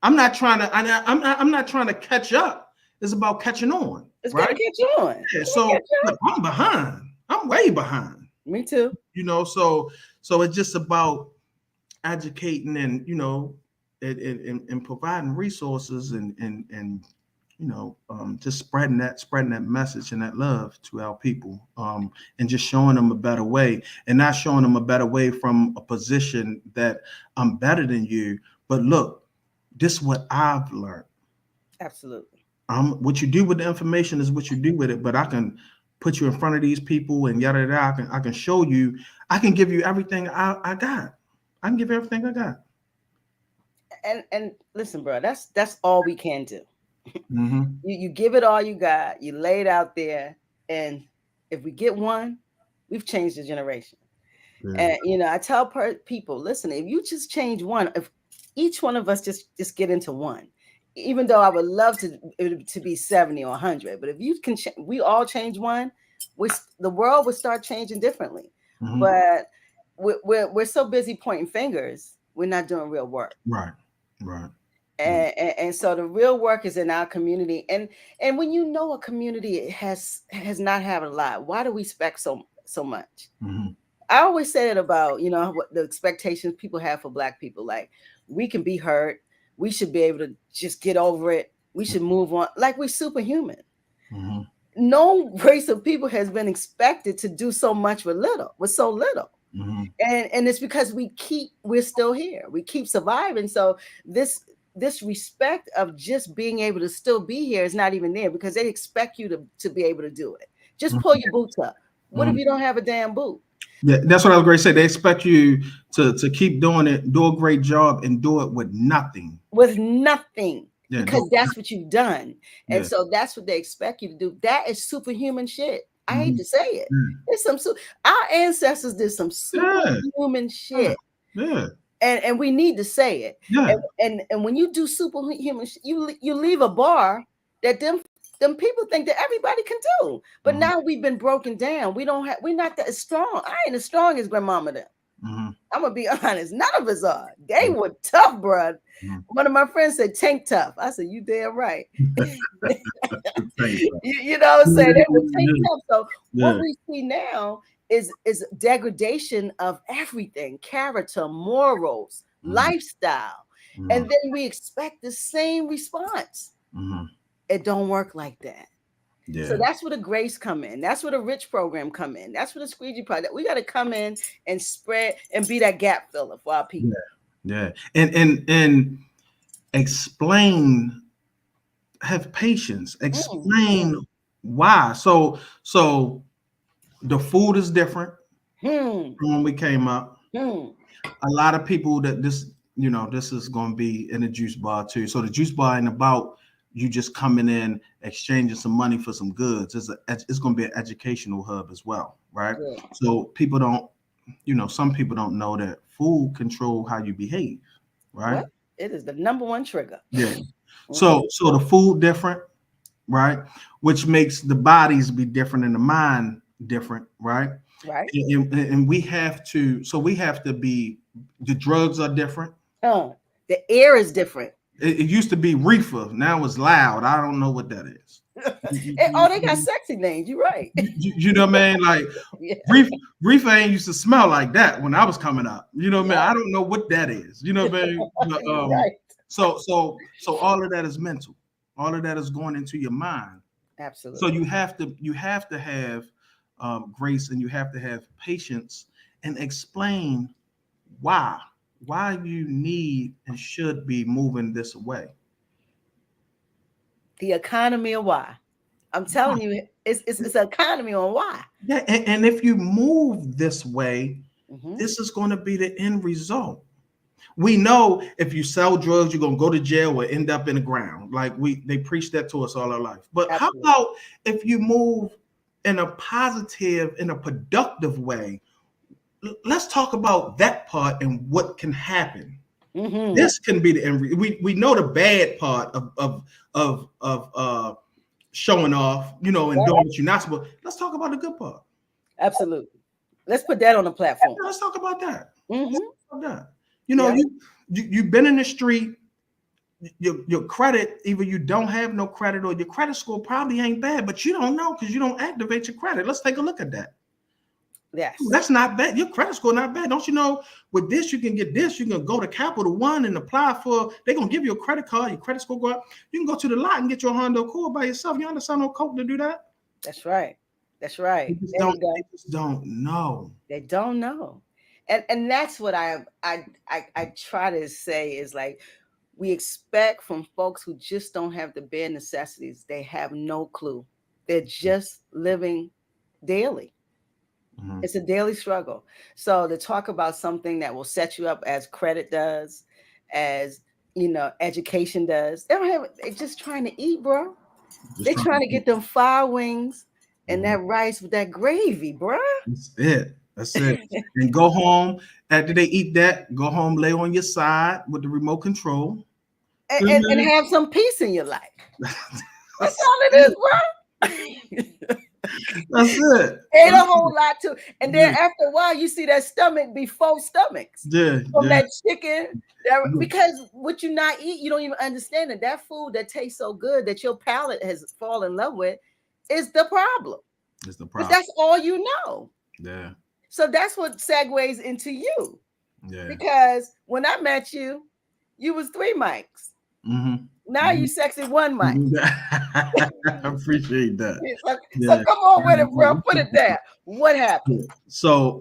I'm not trying to, I'm not trying to catch up. It's about catching on. It's right? gonna catch on. Yeah, so look, I'm behind. I'm way behind. Me too. So it's just about educating and and providing resources and just spreading that message and that love to our people, and just showing them a better way, and not showing them a better way from a position that I'm better than you, but look, this is what I've learned. Absolutely. What you do with the information is what you do with it, but I can put you in front of these people and yada yada. I can show you. I can give you everything I got. I can give you everything I got. And listen, bro, that's all we can do. Mm-hmm. You give it all you got. You lay it out there, and if we get one, we've changed the generation. Yeah. And I tell people, listen, if you just change one, if each one of us just get into one, even though I would love to be 70 or 100, but if you can, we all change one, the world would start changing differently. Mm-hmm. But we're so busy pointing fingers, we're not doing real work. Right. And so the real work is in our community. And when a community has not had a lot, why do we expect so much? Mm-hmm. I always say it about what the expectations people have for Black people. Like, we can be hurt, we should be able to just get over it, we should move on, like we're superhuman. Mm-hmm. No race of people has been expected to do so much with so little. Mm-hmm. And it's because we're still here, we keep surviving. So this respect of just being able to still be here is not even there, because they expect you to be able to do it. Just pull your boots up. What if you don't have a damn boot? Yeah, that's what I was going to say. They expect you to keep doing it, do a great job, and do it with nothing. Yeah, because that's what you've done. And so that's what they expect you to do. That is superhuman shit. I hate to say it. It's our ancestors did some superhuman shit. Yeah. And we need to say it. Yeah. And when you do superhuman shit, you leave a bar that them people think that everybody can do. But now we've been broken down. We're not that strong. I ain't as strong as grandmama them. Mm-hmm. I'm gonna be honest. None of us are. They were tough, bro. Mm-hmm. One of my friends said tank tough. I said, you damn right. you know what I'm saying? They were tank tough. So what we see now is degradation of everything: character, morals, lifestyle. Mm-hmm. And then we expect the same response. Mm-hmm. It don't work like that. Yeah. So that's where the grace come in. That's where the rich program come in. That's where the squeegee project. We got to come in and spread and be that gap filler for our people. Yeah. And explain. Have patience. Explain why. So the food is different from when we came up. A lot of people that this is going to be in a juice bar too. So the juice bar ain't about you just coming in, exchanging some money for some goods. It's going to be an educational hub as well, right? Yeah. So people don't, some people don't know that food control how you behave, right? What? It is the number one trigger. Yeah. So the food different, right? Which makes the bodies be different and the mind different, right? Right. And we have to be, the drugs are different. The air is different. It used to be reefer. Now it's loud. I don't know what that is. They got sexy names. You're right. You know what I mean? Like reefer ain't used to smell like that when I was coming up. You know what I mean? I don't know what that is. You know what I mean? Right. So all of that is mental. All of that is going into your mind. Absolutely. So you have to have grace, and you have to have patience, and explain why you need and should be moving this way. The economy of why. I'm telling you, it's an economy on why. Yeah, and if you move this way, this is going to be the end result. We know if you sell drugs, you're going to go to jail or end up in the ground. Like they preach that to us all our life. But Absolutely. How about if you move in a positive, in a productive way? Let's talk about that part and what can happen. This can be the end. We know the bad part of showing off, you know, and doing what you're not supposed. Let's talk about the good part. Absolutely. Let's put that on the platform. Let's talk about that. Mm-hmm. Let's talk about that. You know, you've been in the street. Your credit, either you don't have no credit or your credit score probably ain't bad, but you don't know because you don't activate your credit. Let's take a look at that. Yes. That's not bad. Your credit score not bad. Don't you know with this you can get this? You can go to Capital One and apply for, they're gonna give you a credit card, your credit score go up. You can go to the lot and get your Honda Accord by yourself. You understand no coke to do that? That's right. That's right. They just don't know. They don't know. And that's what I try to say is like, we expect from folks who just don't have the bare necessities. They have no clue. They're just living daily. It's a daily struggle. So to talk about something that will set you up as credit does, as you know, education does, they're just trying to eat, bro. They're trying to get them fire wings and that rice with that gravy, bro. That's it. That's it. And go home after they eat that. Go home, lay on your side with the remote control, and have some peace in your life. That's all it is, bro. That's it. Ain't a whole lot to, and then after a while, you see that stomach be full stomachs. From that chicken. Because what you not eat, you don't even understand it. That food that tastes so good that your palate has fallen in love with is the problem. It's the problem. That's all you know. Yeah. So that's what segues into you. Yeah. Because when I met you, you was 3 mics. Now you sexy 1 mic. I appreciate that. So come on with it, bro. Put it there. What happened? So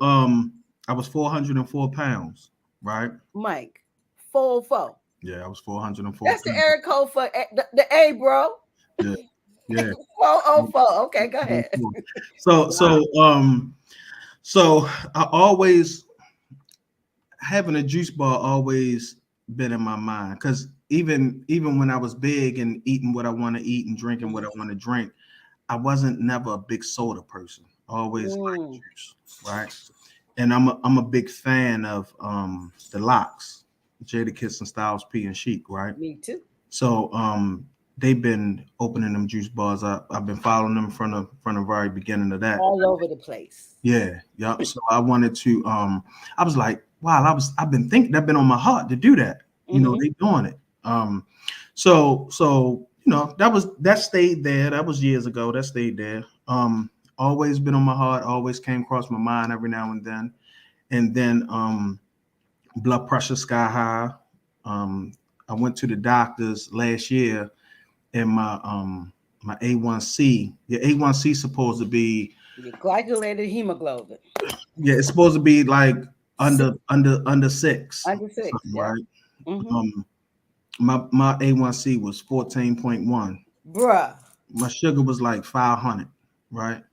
I was 404 pounds, right? Mike, 404. Yeah, I was 404. That's the area code for the A, bro. Yeah. Yeah. 404. Okay, go ahead. So I always having a juice bar always been in my mind, because even when I was big and eating what I want to eat and drinking what I want to drink, I wasn't never a big soda person. Always like juice, right? And I'm a big fan of the LaKHs, Jadakiss and Styles P and Chic, right? Me too. So they've been opening them juice bars. I've been following them from the very beginning of that. All over the place. Yeah. So I wanted to I was like, wow, I've been thinking, that's been on my heart to do that. You know, they doing it. So you know, that stayed there. That was years ago. That stayed there. Always been on my heart, always came across my mind every now and then. And then blood pressure sky high. I went to the doctors last year, and my A1C, your A1C supposed to be your glycolated hemoglobin. Yeah, it's supposed to be like under 6. Under 6, right? My A1C was 14.1. Bruh. My sugar was like 500, right?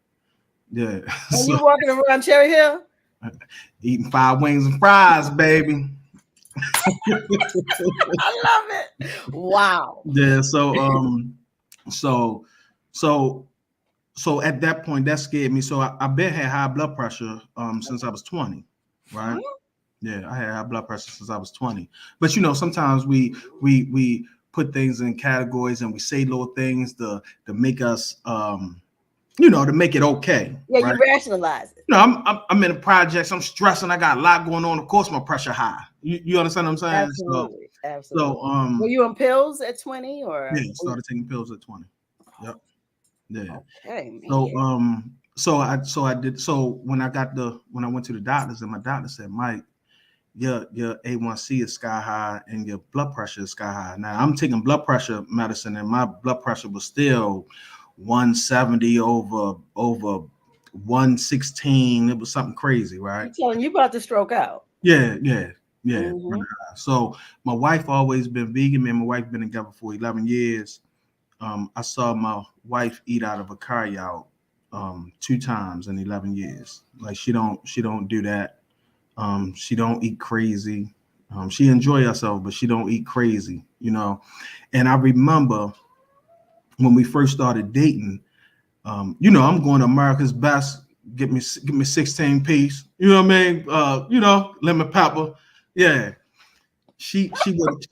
Yeah. And you walking around Cherry Hill? Eating 5 wings and fries, baby. I love it. Wow. Yeah. So at that point, that scared me. So I been had high blood pressure since I was 20, right? Yeah, I had high blood pressure since I was 20. But you know, sometimes we put things in categories and we say little things to make us you know, to make it okay. Yeah, right? You rationalize it. You know, I'm in a project, I'm stressing, I got a lot going on. Of course, my pressure high. You understand what I'm saying? Absolutely. So were you on pills at 20 or? Yeah, started taking pills at 20. Yep. Yeah. Okay, man. So I did. So when I went to the doctors, and my doctor said, Mike, your A1C is sky high and your blood pressure is sky high. Now I'm taking blood pressure medicine, and my blood pressure was still 170 over 116. It was something crazy, right? I'm telling you about to stroke out. Yeah. So my wife always been vegan. Me and my wife been together for 11 years. I saw my wife eat out of a carry out 2 times in 11 years. Like she don't do that. She don't eat crazy. She enjoy herself, but she don't eat crazy, you know. And I remember when we first started dating, you know, I'm going to America's Best, give me 16 piece, you know what I mean? You know, lemon pepper. Yeah.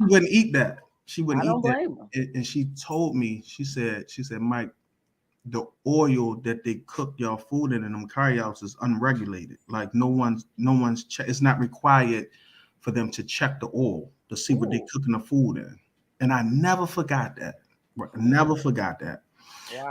wouldn't eat that. She I wouldn't eat don't that. blame her. And she told me, she said, Mike, the oil that they cook y'all food in them carryouts is unregulated. Like it's not required for them to check the oil to see what they Ooh. cooking the food in. And I never forgot that. Never forgot that. Wow.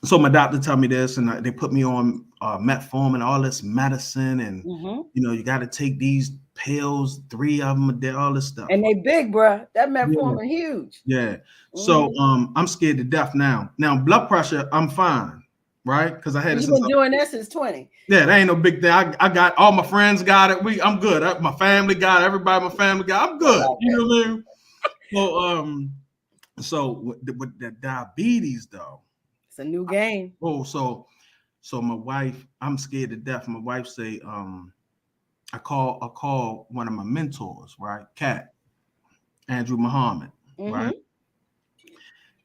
So my doctor told me this, and they put me on metformin and all this medicine, and Mm-hmm. you got to take these pills, 3 of them a day, all this stuff. And they big, bruh. That Yeah. metformin huge. Yeah. So Mm-hmm. I'm scared to death now. Now blood pressure, I'm fine, right? Because I had it You've since been doing that since 20. yeah, that ain't no big thing. I got all my friends got it. I'm good. My family got it. Everybody, my family got. I'm I good. love You it. know what I mean? So with the diabetes though. It's a new game. Oh, so my wife, I'm scared to death. My wife say, I call one of my mentors, right? Cat, Andrew Muhammad, right? Mm-hmm.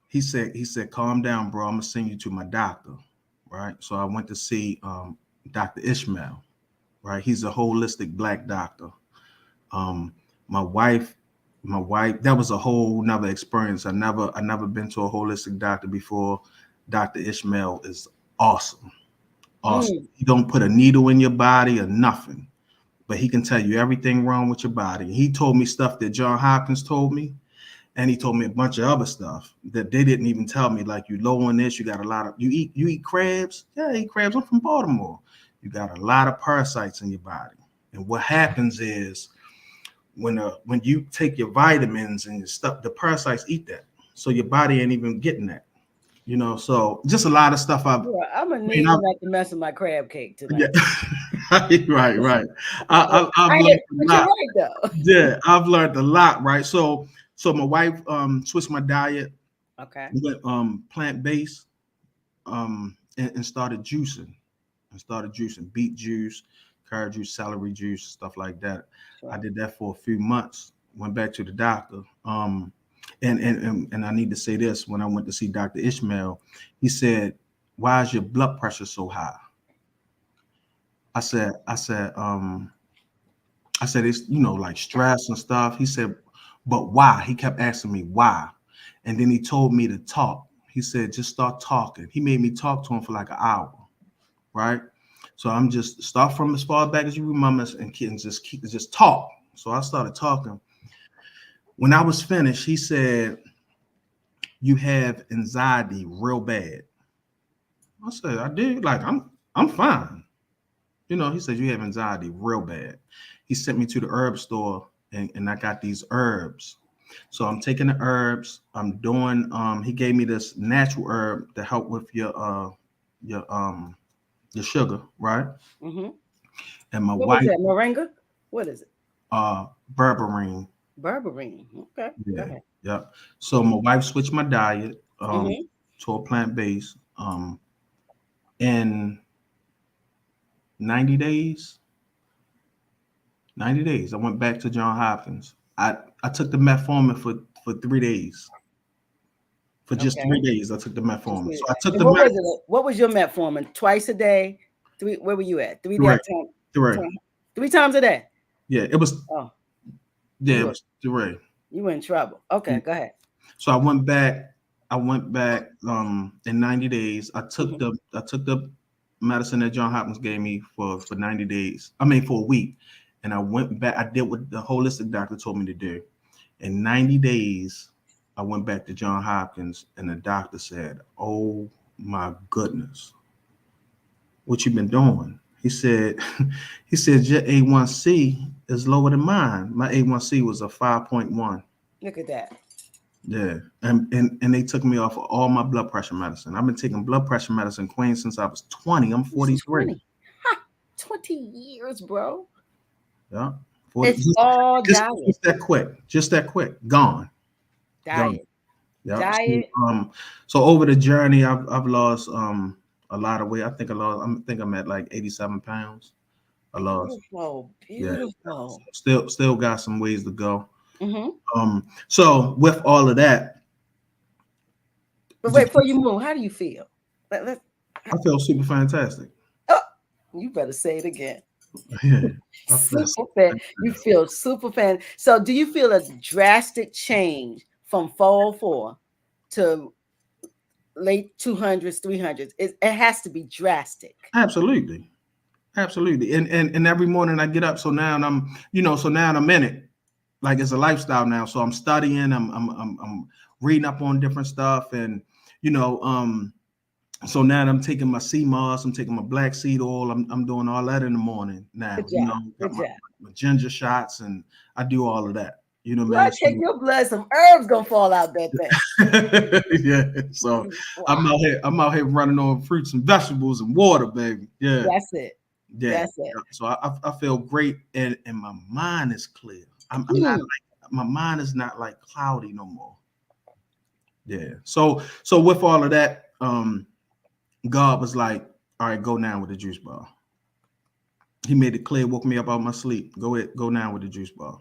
He said, calm down, bro. I'm gonna send you to my doctor, right? So I went to see Dr. Ishmael, right? He's a holistic black doctor. Um, my wife, that was a whole nother experience. I never been to a holistic doctor before. Dr. Ishmael is awesome. Awesome. Mm. He don't put a needle in your body or nothing, but he can tell you everything wrong with your body. He told me stuff that John Hopkins told me, and he told me a bunch of other stuff that they didn't even tell me. Like, you low on this, you got a lot of you eat crabs. Yeah, I eat crabs. I'm from Baltimore. You got a lot of parasites in your body, and what happens is when you take your vitamins and your stuff, the parasites eat that, so your body ain't even getting that. So just a lot of stuff Bruh, I'm gonna mean, need you not to mess with my crab cake yeah, tonight. right. I've I learned ain't, a but you're lot. right though. Yeah, I've learned a lot, right? So my wife switched my diet, Okay. went plant-based, and started juicing. Beet juice, carrot juice, celery juice, stuff like that. I Sure. did that for a few months. Went back to the doctor. And I need to say this: when I went to see Dr. Ishmael, he said, "Why is your blood pressure so high?" I said, it's, like stress and stuff. He said, but why? He kept asking me why. And then he told me to talk. He said, just start talking. He made me talk to him for like an hour, right? So I'm just start from as far back as you remember and just talk. So I started talking. When I was finished, he said, you have anxiety real bad. I said, I did. Like, I'm fine. He said, you have anxiety real bad. He sent me to the herb store and I got these herbs. So I'm taking the herbs. I'm doing, he gave me this natural herb to help with your sugar, right? Mm-hmm. And my What was wife, that? Moringa? What is it? berberine. Berberine. Okay. Go Yeah. ahead. Yeah. So my wife switched my diet Mm-hmm. to a plant-based. In 90 days, 90 days. I went back to John Hopkins. I took the metformin for 3 days. For just Okay. 3 days, I took the Just metformin. did So it. I took And the what met was it? What was your metformin? Twice a day? Three? Where were you at? Three three, that time? three. Three times a day. Yeah, it was. Oh, Yeah, you it were was 3. you were in trouble. Okay, go ahead. So I went back. In 90 days. I took Mm-hmm. the medicine that John Hopkins gave me for 90 days. I mean, for a week, and I went back. I did what the holistic doctor told me to do. In 90 days, I went back to John Hopkins, and the doctor said, "Oh my goodness, what you been doing?" He said, "He said your A1C is lower than mine. My A1C was a 5.1." Look at that. Yeah, and they took me off of all my blood pressure medicine. I've been taking blood pressure medicine, Queen, since I was 20. I'm This is 43. 20. Ha! 20 years, bro. Yeah, 40. It's all diet. Just that quick. Just that quick. Gone. Gone. Diet. Yep. Diet. So over the journey, I've lost a lot of weight. I think I'm at like 87 pounds. I lost. Beautiful. Yeah. Beautiful. Still got some ways to go. Mm-hmm. So with all of that, But wait, before you move, how do you feel? I feel super fantastic. Oh, you better say it again. Yeah. I feel Super fan. You feel super fan. So do you feel a drastic change from 404 to late 200s, 300s? It has to be drastic. absolutely. Absolutely. And every morning I get up. So now I'm, so now I'm in it. Like it's a lifestyle now. So I'm studying, I'm reading up on different stuff. And, you know, so now I'm taking my sea moss, I'm taking my black seed oil, I'm doing all that in the morning now. Good job. Got Good job. my ginger shots, and I do all of that. You know You what I gotta take mean? your blood, some herbs gonna fall out that thing. So, yeah. So Wow. I'm out here running on fruits and vegetables and water, baby. Yeah. That's it. Yeah. That's it. So I feel great, and my mind is clear. I'm not Hmm. like, my mind is not like cloudy no more. Yeah. So with all of that, God was like, all right, go now with the juice bar. He made it clear, woke me up out of my sleep. Go ahead, go now with the juice bar.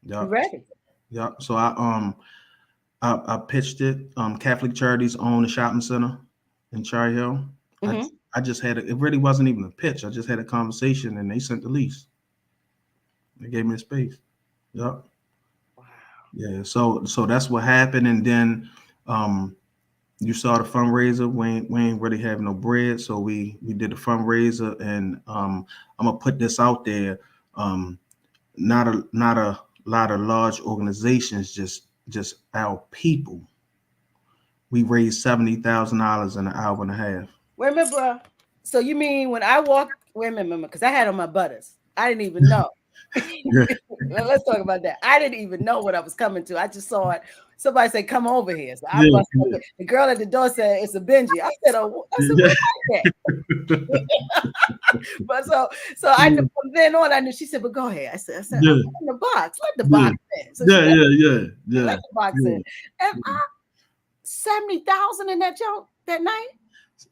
You Yeah. ready? Yeah. So I pitched it. Catholic Charities own the shopping center in Cherry Hill. I Hmm. I just had it really wasn't even a pitch. I just had a conversation and they sent the lease. They gave me the space. Yep. Wow. Yeah. So that's what happened. And then you saw the fundraiser. We ain't really have no bread. So we did the fundraiser, and I'm gonna put this out there. Um not a lot of large organizations, just our people. We raised $70,000 in an hour and a half. Wait a minute, bro. So you mean when I walked? Wait a minute, because I had on my butters. I didn't even know. Yeah, Let's talk about that. I didn't even know what I was coming to. I just saw it. Somebody said, "Come over here." So I yeah, busted up. The girl at the door said, "It's a Benji." I said, "Oh," I said, yeah, "What like that?" But so I knew from then on. I knew. She said, "But go ahead." I said, "I'm yeah, in the box. Let the yeah, box in." So she yeah, let, yeah, yeah, let yeah, the box in, yeah. and 70,000 in that joke that night.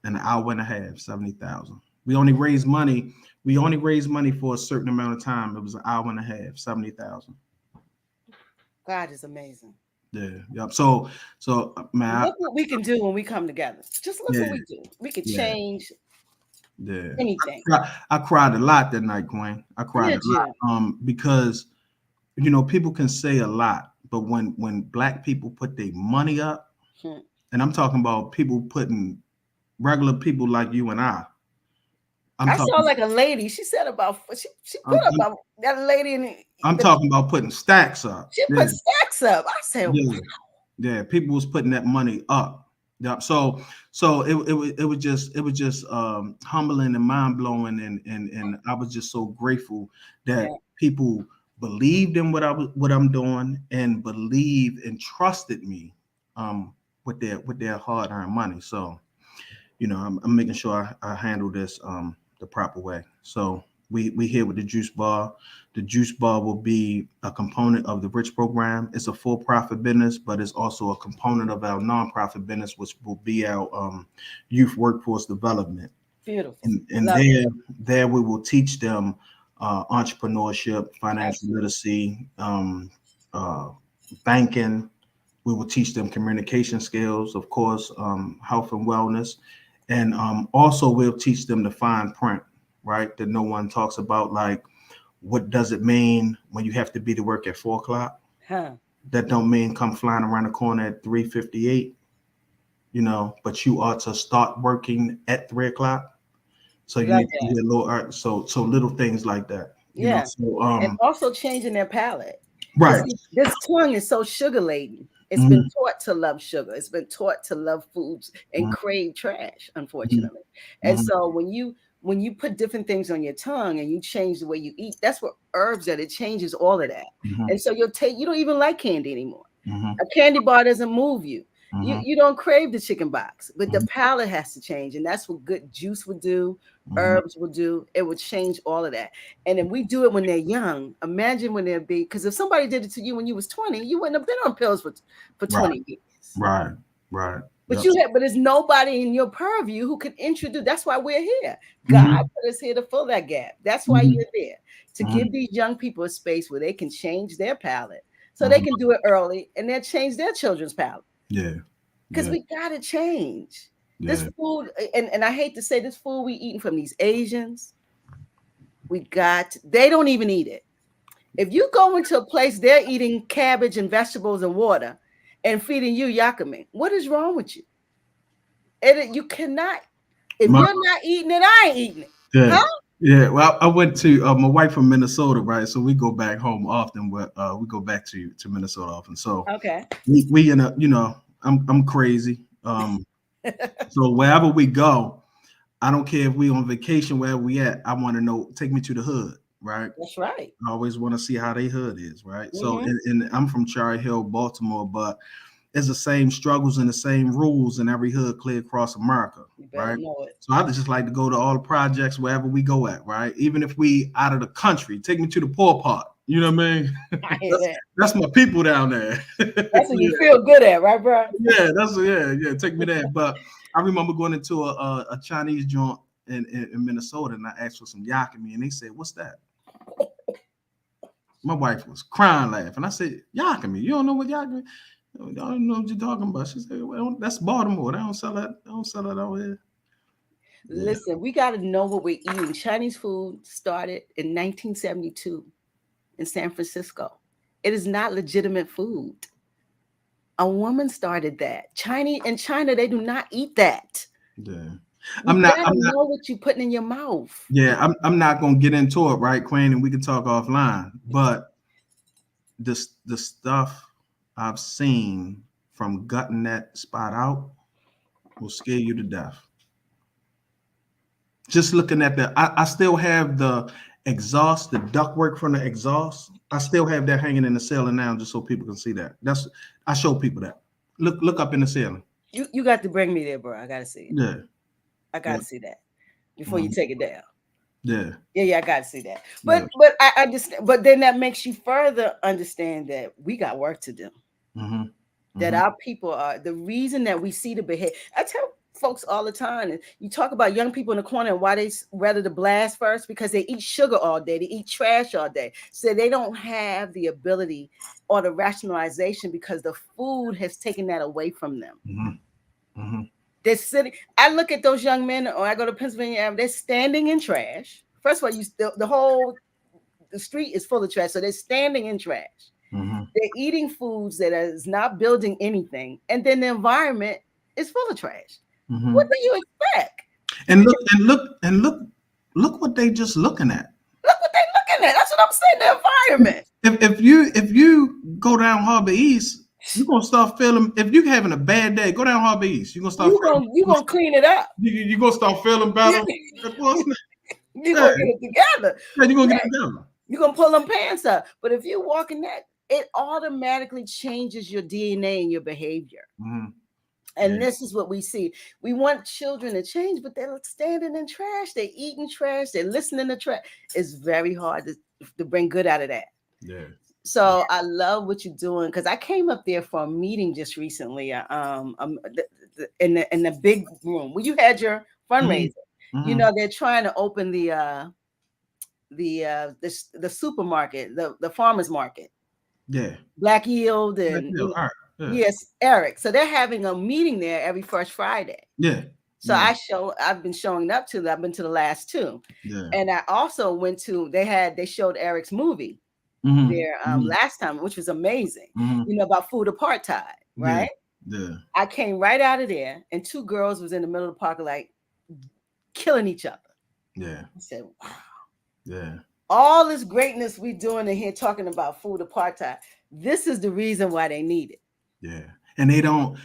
An hour and a half, 70,000. We only raised money. We only raised money for a certain amount of time. It was an hour and a half, 70,000. God is amazing. Yeah, yep. So man, Look what we can do when we come together. Just look yeah, what we do. We could yeah, change yeah. anything. I cried a lot that night, Gwen. I cried a Did lot. you? Because people can say a lot, but when black people put their money up, Hmm. and I'm talking about people putting regular people like you and I'm I saw talking like a lady. She said about she put I'm, I'm, about that lady in I'm the talking about putting stacks up. she Yeah, put stacks up. I said, wow. yeah, yeah. People was putting that money up. Yeah. So it was just humbling and mind blowing, and I was just so grateful Yeah, that people believed in what I'm doing, and believed and trusted me with their hard earned money. So I'm making sure I handle this the proper way. So we here with the juice bar. The juice bar will be a component of the Rich program. It's a for-profit business, but it's also a component of our nonprofit business, which will be our youth workforce development. beautiful. And Love it. there we will teach them entrepreneurship, financial Absolutely. literacy, uh, banking. We will teach them communication skills, of course, health and wellness, and also we'll teach them the fine print, right? That no one talks about, like what does it mean when you have to be to work at 4 o'clock? Huh. That don't mean come flying around the corner at 3:58, but you ought to start working at 3 o'clock. So you Love need to that. be a little art. So little things like that, Yeah. So And also changing their palate. Because right. this tongue is so sugar laden. It's been Mhm, taught to love sugar. It's been taught to love foods and mhm, crave trash, mhm, unfortunately. And mhm, so when you put different things on your tongue and you change the way you eat, that's what herbs that it changes all of that. mhm, And so you don't even like candy anymore. mhm, A candy bar doesn't move you. You mhm, you don't crave the chicken box, but the mhm, palate has to change, and that's what good juice would do. mhm. Herbs will do. It would change all of that. And if we do it when they're young, imagine when they'll be. Because if somebody did it to you when you was 20, you wouldn't have been on pills for Right, 20 years. right, right. But Yep. there's nobody in your purview who can introduce. That's why we're here. God Mhm, put us here to fill that gap. That's why mhm, you're there, to mhm. give these young people a space where they can change their palate, so they Mhm. can do it early and then change their children's palate. Yeah, Because yeah, we gotta change this yeah. food. And I hate to say, this food we eating from these Asians, They don't even eat it. If you go into a place, they're eating cabbage and vegetables and water and feeding you yakame. What is wrong with you? You cannot, if you're not eating it, I ain't eating it. Yeah. Huh? Yeah, well, I went to my wife from Minnesota, right? So we go back home often. We go back to Minnesota often. So Okay. we in a, I'm crazy. So wherever we go, I don't care if we on vacation, wherever we at. I want to know. Take me to the hood, right? That's right. I always want to see how they hood is, right? So Mm-hmm. and I'm from Cherry Hill, Baltimore, but it's the same struggles and the same rules in every hood clear across America, You better right? know it. So I just like to go to all the projects wherever we go at, right? Even if we out of the country, take me to the poor part. You know what I mean? I hear that. That's my people down there. That's what you feel good at, right, bro? Yeah. Take me there. But I remember going into a Chinese joint in Minnesota, and I asked for some yakami, and they said, "What's that?" My wife was crying, laughing. I said, "Yakami, you don't know what yakami? I don't know what you're talking about." She said, "Well, that's Baltimore. They don't sell that. They don't sell that over here." Yeah. Listen, we got to know what we're eating. Chinese food started in 1972 in San Francisco. It is not legitimate food. A woman started that. In China, they do not eat that. Yeah. You gotta know what you're putting in your mouth. Yeah, I'm not gonna get into it, right, Queen, and we can talk offline. But the stuff I've seen from gutting that spot out will scare you to death. Just looking at I still have the exhaust, the ductwork from the exhaust. I still have that hanging in the ceiling now, just so people can see that. I show people that. Look up in the ceiling. You got to bring me there, bro. I gotta see it. Yeah. I gotta see that before you take it down. Yeah. I gotta see that. But I understand. But then that makes you further understand that we got work to do. Mm-hmm. That our people are the reason that we see the behavior. I tell folks all the time, and you talk about young people in the corner and why they rather to blast first, because they eat sugar all day, they eat trash all day, so they don't have the ability or the rationalization because the food has taken that away from them. Mm-hmm. Mm-hmm. They're sitting. I look at those young men, or I go to Pennsylvania, they're standing in trash. First of all, the street is full of trash, so they're standing in trash. Mm-hmm. They're eating foods that is not building anything, and then the environment is full of trash. Mm-hmm. What do you expect? And look what they just looking at. Look what they looking at. That's what I'm saying. The environment. If you go down Harbor East, you're gonna start feeling. If you're having a bad day, go down Harbor East. You're gonna start. You're gonna clean it up. You're gonna start feeling better. You're gonna get it together. Yeah, you're gonna get it together. You're gonna pull them pants up. But if you walk in that, it automatically changes your DNA and your behavior. Mm-hmm. And this is what we see. We want children to change, but they're standing in trash. They're eating trash. They're listening to trash. It's very hard to bring good out of that. Yeah. So I love what you're doing, because I came up there for a meeting just recently. In the big room where you had your fundraiser. Mm-hmm. You know, they're trying to open the supermarket, the farmers market. Yeah. Black Yield and yes, Eric. So they're having a meeting there every first Friday. Yeah. So I've been showing up to that. I've been to the last two. Yeah. And I also went to, they showed Eric's movie there last time, which was amazing. You know, about food apartheid, right? Yeah. I came right out of there, and two girls was in the middle of the park, like killing each other. Yeah. I said, wow. Yeah. All this greatness we doing in here talking about food apartheid. This is the reason why they need it. Yeah. And they don't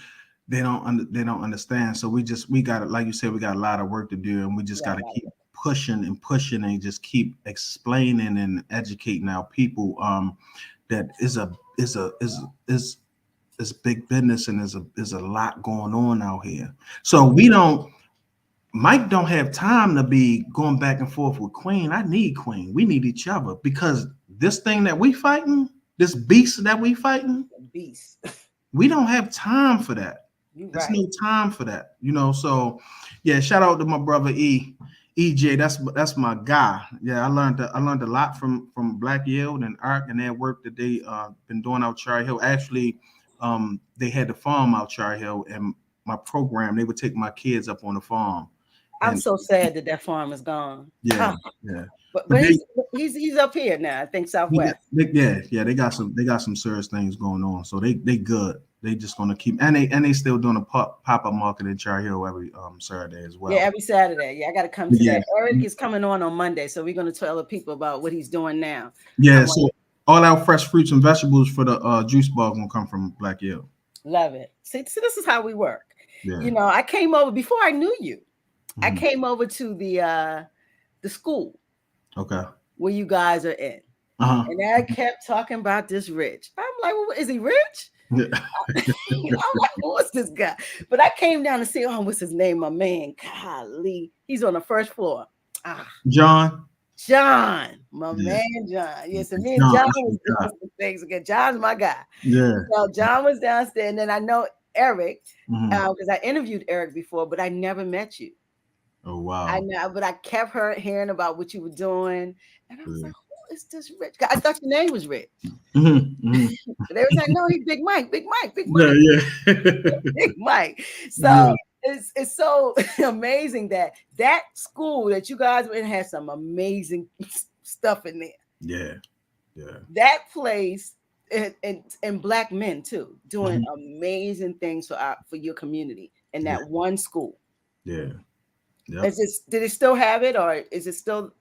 understand. So we got to, like you said, we got a lot of work to do, and we just got to keep pushing and just keep explaining and educating our people that is big business, and is a lot going on out here. So Mike don't have time to be going back and forth with Queen. I need Queen. We need each other, because this thing that we fighting, this beast that we fighting, we don't have time for that. There's no time for that, you know. So yeah, shout out to my brother EJ. That's my guy. Yeah, I learned a lot from Black Yield and Ark and their work that they been doing out Cherry Hill. Actually, they had the farm out Cherry Hill, and my program, they would take my kids up on the farm I'm so sad that that farm is gone. Yeah, Ah, yeah. but But he's up here now. I think Southwest. yeah, they got some serious things going on. So they good. They just gonna keep, and they still doing a pop-up market in Char Hill every Saturday as Yeah, well. every Saturday. Yeah, I got to come to Yeah, that. Eric is coming on Monday, so we're going to tell the people about what he's doing now. yeah. I'm So all our fresh fruits and vegetables for the juice bar gonna come from Black Hill. love it. See, this is how we work. Yeah. You know, I came over before I knew you. I Mhm. came over to the school Okay. where you guys are in, Uh-huh. and I kept talking about this Rich. I'm like, well, is he rich? Yeah. I'm like, what's this guy? But I came down to see, oh, what's his name? My man, golly, he's on the first floor. Ah, John. John, my Yeah. man, John. Yes, and me and John. John That's was my guy. doing some things again. John's my guy. Yeah. So John was downstairs, and then I know Eric Mhm. because I interviewed Eric before, but I never met you. Oh I wow. know, but I kept hearing about what you were doing, and I was Yeah. like, "Who is this Rich?" I thought your name was Rich. Mhm. Mhm. They were saying, "No, he's Big Mike, Big Mike, Big Yeah. Mike, Yeah. Big Mike." Yeah. So it's so amazing that school that you guys were in has some amazing stuff in there. Yeah. Yeah. That place and black men too doing Mhm. amazing things for your community in Yeah. that one school. Yeah. Yep. Did it still have it, or is it still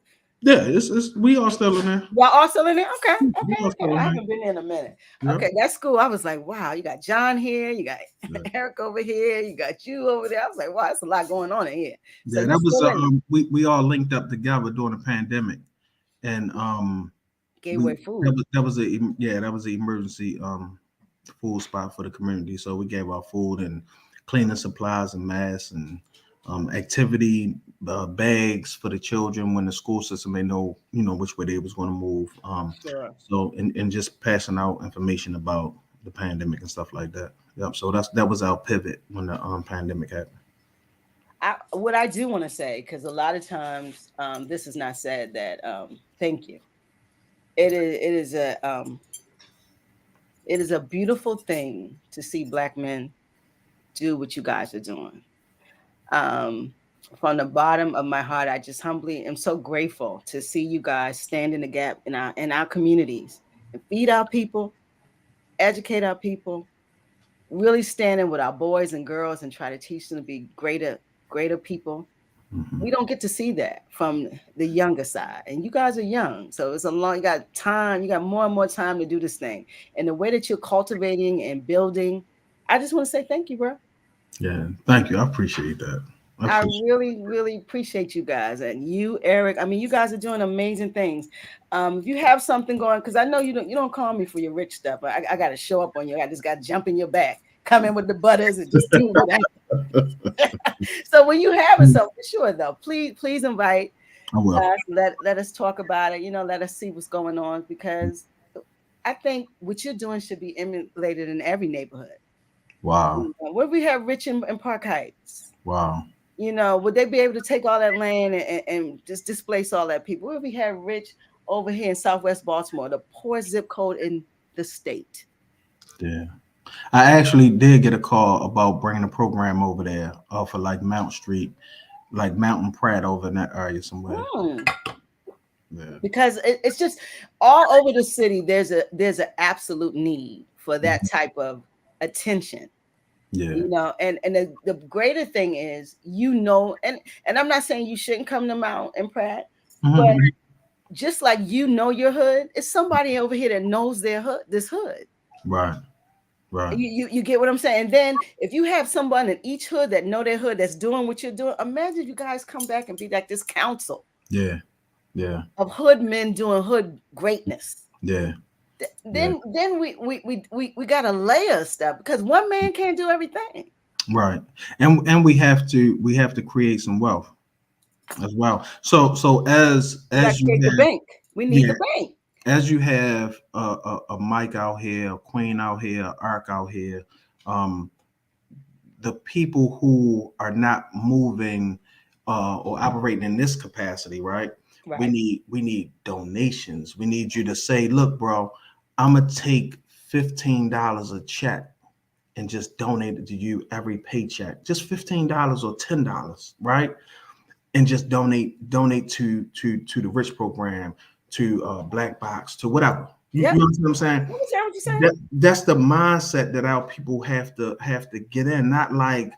Yeah. It's we all still in there. y'all all still in there? Okay, We all okay. still I in haven't been there in a minute. there. Yep. Okay, that school, I was like, wow, you got John here, you got Yeah. Eric over here, you got you over there. I was like, wow, that's a lot going on in here. So Yeah. you That was still in it. we all linked up together during the pandemic, and Gave away food. that was that was an emergency food spot for the community. So we gave out food and cleaning supplies and masks and activity bags for the children when the school system may know which way they was going to move. Sure. So and just passing out information about the pandemic and stuff like that. Yep. So that was our pivot when the pandemic happened. What I do want to say, because a lot of times this is not said, that thank you. It is a beautiful thing to see black men do what you guys are doing. Um, from the bottom of my heart, I just humbly am so grateful to see you guys stand in the gap in our communities and feed our people, educate our people, really standing with our boys and girls and try to teach them to be greater people. Mm-hmm. We don't get to see that from the younger side, and you guys are young, so it's a long. You got time. You got more and more time to do this thing, and the way that you're cultivating and building, I just want to say thank you, bro. Yeah. Thank you. I appreciate that. I I appreciate. really, really appreciate you guys and you, Eric. I mean, you guys are doing amazing things. If you have something going, because I know you don't call me for your rich stuff. I got to show up on you. I just got to jump in your back, come in with the butters, and just do whatever. So when you have it, so for sure though, please invite I will. us. Let us talk about it. Let us see what's going on, because I think what you're doing should be emulated in every neighborhood. Wow. Where we have Rich in Park Heights. Wow. Would they be able to take all that land and just displace all that people? Where we have Rich over here in Southwest Baltimore, the poorest zip code in the state. Yeah. I actually did get a call about bringing a program over there off of like Mount Street, like Mountain Pratt over in that area somewhere. Yeah. Because it's just all over the city. There's an absolute need for that type of attention. Yeah. And the greater thing is, and I'm not saying you shouldn't come to Mount and Pratt, but Mhm. just like your hood, it's somebody over here that knows their hood, this hood. Right. Right. You get what I'm saying? And then if you have someone in each hood that know their hood that's doing what you're doing, imagine you guys come back and be like this council Yeah. Yeah. of hood men doing hood greatness. Yeah. Then we gotta layer stuff, because one man can't do everything. Right. And we have to create some wealth as well. So We gotta as you create the have, bank. We need yeah, the bank. as you have a Mike out here, a Queen out here, a Ark out here, um, the people who are not moving or operating in this capacity, right? Right. We need donations. We need you to say, look, bro, I'm gonna take $15 a check and just donate it to you every paycheck. Just $15 or $10, right? and just donate to the Rich program, to BlaKHistory, to whatever. You Yeah. know what I'm saying? What you saying? That's the mindset that our people have to get in. Not like,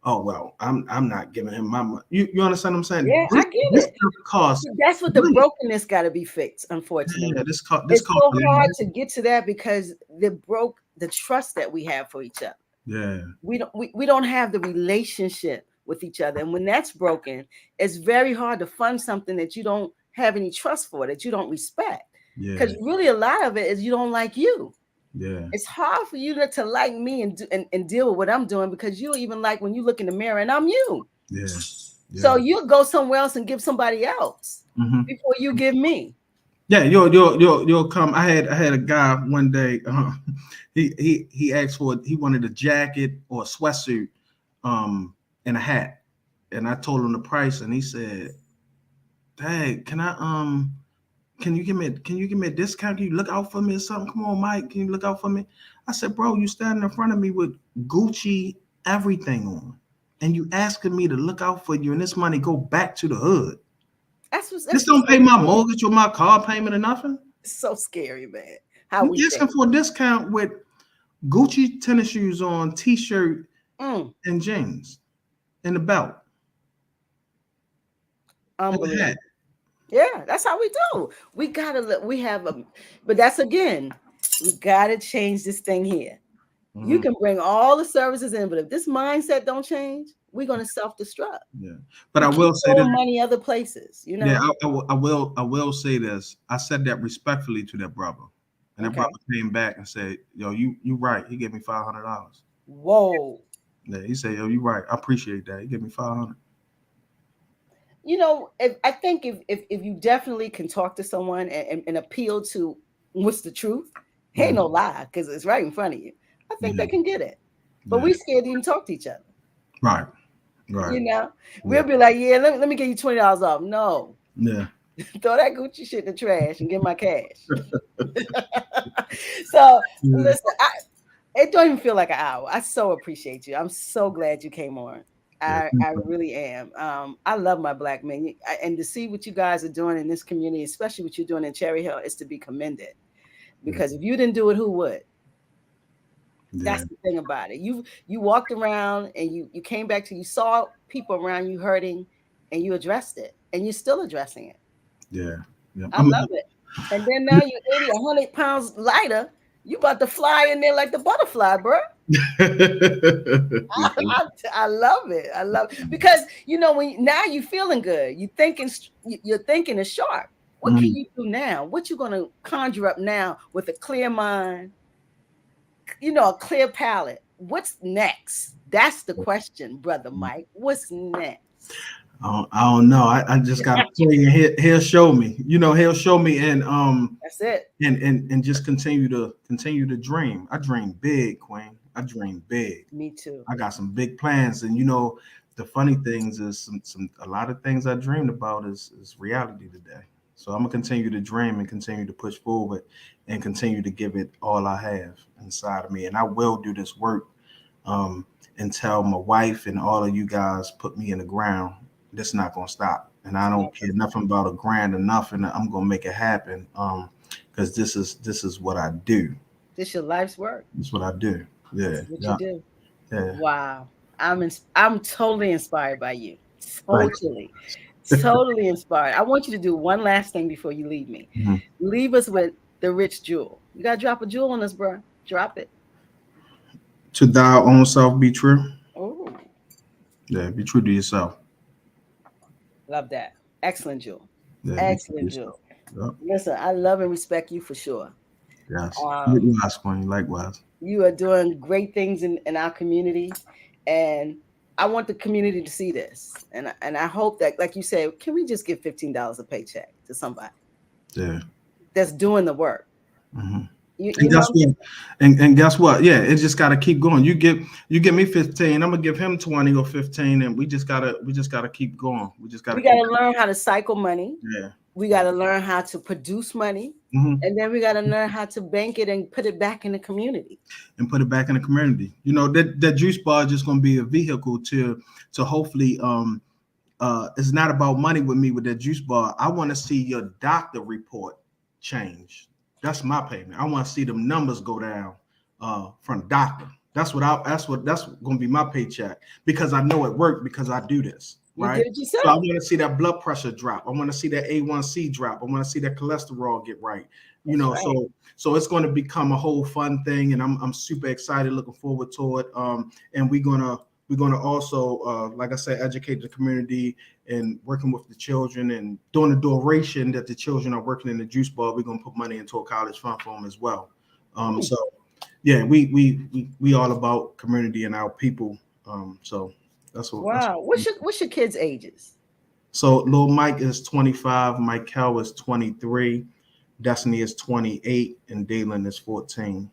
oh well, I'm not giving him my money. You understand what I'm saying? Yeah, I get this it. costs. That's what the brokenness got to be fixed. Unfortunately, Yeah, this cost. It's so hard to get to that because the trust that we have for each other. Yeah. We don't have the relationship with each other, and when that's broken, it's very hard to fund something that you don't have any trust for, that you don't respect. Because really, a lot of it is you don't like you. Yeah. It's hard for you to like me and deal with what I'm doing, because you don't even like when you look in the mirror and I'm you. Yeah. So you'll go somewhere else and give somebody else before you give me. Yeah, you'll come. I had a guy one day. He asked for, he wanted a jacket or a sweatsuit, and a hat, and I told him the price, and he said, "Hey, can you give me a discount? Can you look out for me or something? Come on, Mike, can you look out for me?" I said, "Bro, you standing in front of me with Gucci everything on, and you asking me to look out for you, and this money go back to the hood. This don't pay my mortgage or my car payment or nothing." It's so scary, man. You asking for a discount with Gucci tennis shoes on, t-shirt, and jeans, and the belt. Unbelievable. Yeah, that's how we do. We gotta but that's again, we gotta change this thing here. You can bring all the services in, but if this mindset don't change, we're gonna self-destruct. Yeah, but I will say this: money other places, you know. Yeah, I will say this. I said that respectfully to that brother, and that brother came back and said, "Yo, you right." He gave me $500. Whoa. Yeah, he said, "Yo, you right. I appreciate that." He gave me $500. You know, I think if you definitely can talk to someone and appeal to what's the truth, ain't no lie, because it's right in front of you. I think they can get it, but we scared to even talk to each other. Right. You know, we'll be like, "Yeah, let me give you $20 off." No. Yeah. Throw that Gucci shit in the trash and get my cash. So listen, it don't even feel like an hour. I so appreciate you. I'm so glad you came on. I really am. I love my Black men, and to see what you guys are doing in this community, especially what you're doing in Cherry Hill, is to be commended. Because if you didn't do it, who would? That's the thing about it. You walked around and you came back to, you saw people around you hurting, and you addressed it, and you're still addressing it. Yeah. I love it. And then now you're 80, 100 pounds lighter. You about to fly in there like the butterfly, bro. I love it. I love it. Because when now you're feeling good. You're thinking is sharp. What can you do now? What you gonna conjure up now with a clear mind? A clear palette. What's next? That's the question, brother Mike. What's next? I don't know. I just got to play. He'll show me. He'll show me, and that's it. And just continue to dream. I dream big, Queen. I dream big. Me too. I got some big plans, and the funny things is a lot of things I dreamed about is reality today. So I'm gonna continue to dream and continue to push forward and continue to give it all I have inside of me. And I will do this work until my wife and all of you guys put me in the ground. This is not gonna stop. And I don't care nothing about a grand or nothing. I'm gonna make it happen. Because this is what I do. This your life's work. It's what I do. Yeah. This is what you do. Yeah. Wow. I'm totally inspired by you. Totally inspired. I want you to do one last thing before you leave me. Leave us with the rich jewel. You gotta drop a jewel on us, bro. Drop it. To thy own self be true. Oh. Yeah, be true to yourself. Love that. Excellent jewel. Yeah, excellent jewel. Yep. Listen, I love and respect you for sure. Yes. Likewise, Queen. Likewise. You are doing great things in our community, and I want the community to see this. And I hope that, like you said, can we just give $15 a paycheck to somebody? Yeah. That's doing the work. And guess what? Yeah, it just got to keep going. You give me 15, I'm gonna give him 20 or 15, and we just gotta keep going. We gotta learn how to cycle money. Yeah. We got to learn how to produce money, and then we got to learn how to bank it and put it back in the community. That juice bar is just going to be a vehicle to hopefully it's not about money with me with that juice bar. I want to see your doctor report change. That's my payment. I want to see them numbers go down from the doctor. That's going to be my paycheck, because I know it worked, because I do this. Right. You did it yourself. So I want to see that blood pressure drop. I want to see that A1C drop. I want to see that cholesterol get right. You know, right. So it's going to become a whole fun thing, and I'm super excited, looking forward to it. And we're gonna also, like I said, educate the community and working with the children, and during the duration that the children are working in the juice bar, we're gonna put money into a college fund for them as well. So yeah, we all about community and our people. So that's what. Wow. What's your kids' ages? So little Mike is 25, Michael is 23, Destiny is 28, and Dalen is 14.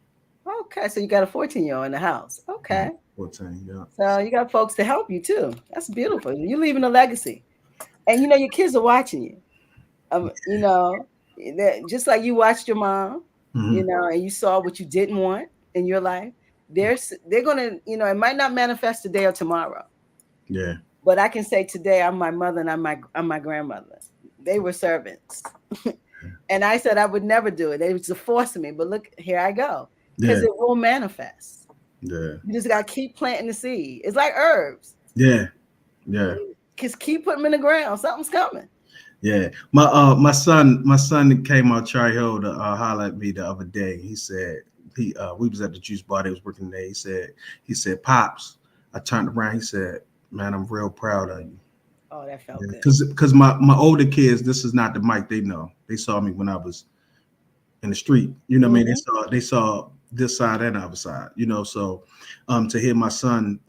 Okay, so you got a 14-year-old in the house. Okay. 14, yeah. So you got folks to help you too. That's beautiful. You're leaving a legacy, and you know your kids are watching you. You know, just like you watched your mom. You know, and you saw what you didn't want in your life. They're gonna, you know, it might not manifest today or tomorrow. Yeah. But I can say today I'm my mother and I'm my grandmother. They were servants. And I said I would never do it. They was forcing me, but look, here I go. Because it will manifest. Yeah. You just gotta keep planting the seed. It's like herbs. Yeah. Yeah. Just keep putting them in the ground. Something's coming. Yeah. My son came out Cherry Hill to holler at me the other day. He said we was at the juice bar. They was working there. He said, Pops, I turned around. He said, man, I'm real proud of you. Oh, that felt good. Because my older kids, this is not the Mike they know. They saw me when I was in the street. You know what I mean? They saw this side and the other side, you know. So to hear my son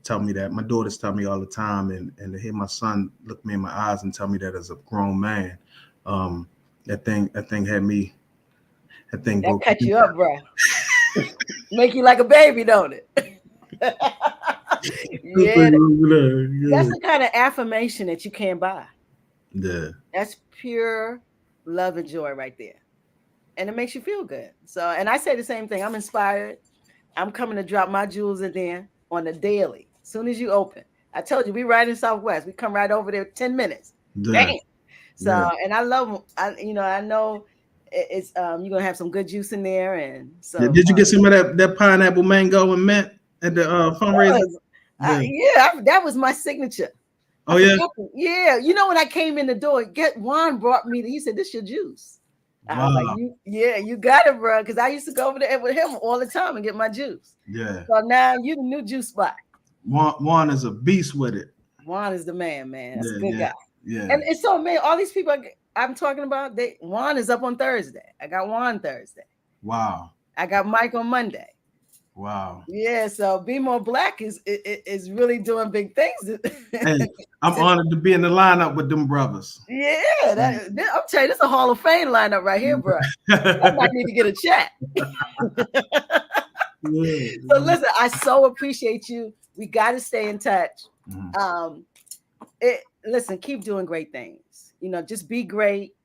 tell me that, my daughters tell me all the time, and to hear my son look me in my eyes and tell me that as a grown man, that thing had me. That cut you up, bro. Make you like a baby, don't it? Yeah. That's the kind of affirmation that you can't buy. Yeah. That's pure love and joy right there. And it makes you feel good. So, and I say the same thing. I'm inspired. I'm coming to drop my jewels in there on the daily. As soon as you open. I told you, we right in Southwest. We come right over there 10 minutes. Yeah. Bam. So, and I love, I know it's you're gonna have some good juice in there. And so did you get some of that pineapple, mango, and mint at the fundraiser? That was my signature. Oh, yeah. Yeah. You know, when I came in the door, Juan brought me he said, this your juice. Wow. I was like, you got it, bro. Because I used to go over there with him all the time and get my juice. Yeah. So now you the new juice spot. Juan is a beast with it. Juan is the man. That's a good guy. Yeah. And so, man, all these people I'm talking about, Juan is up on Thursday. I got Juan Thursday. Wow. I got Mike on Monday. Wow. Yeah, so BMoreBLaK is really doing big things. Hey, I'm honored to be in the lineup with them brothers. Yeah, I'm telling you, this is a Hall of Fame lineup right here, bro. I might need to get a chat. So listen, I so appreciate you. We got to stay in touch. Listen, keep doing great things. You know, just be great.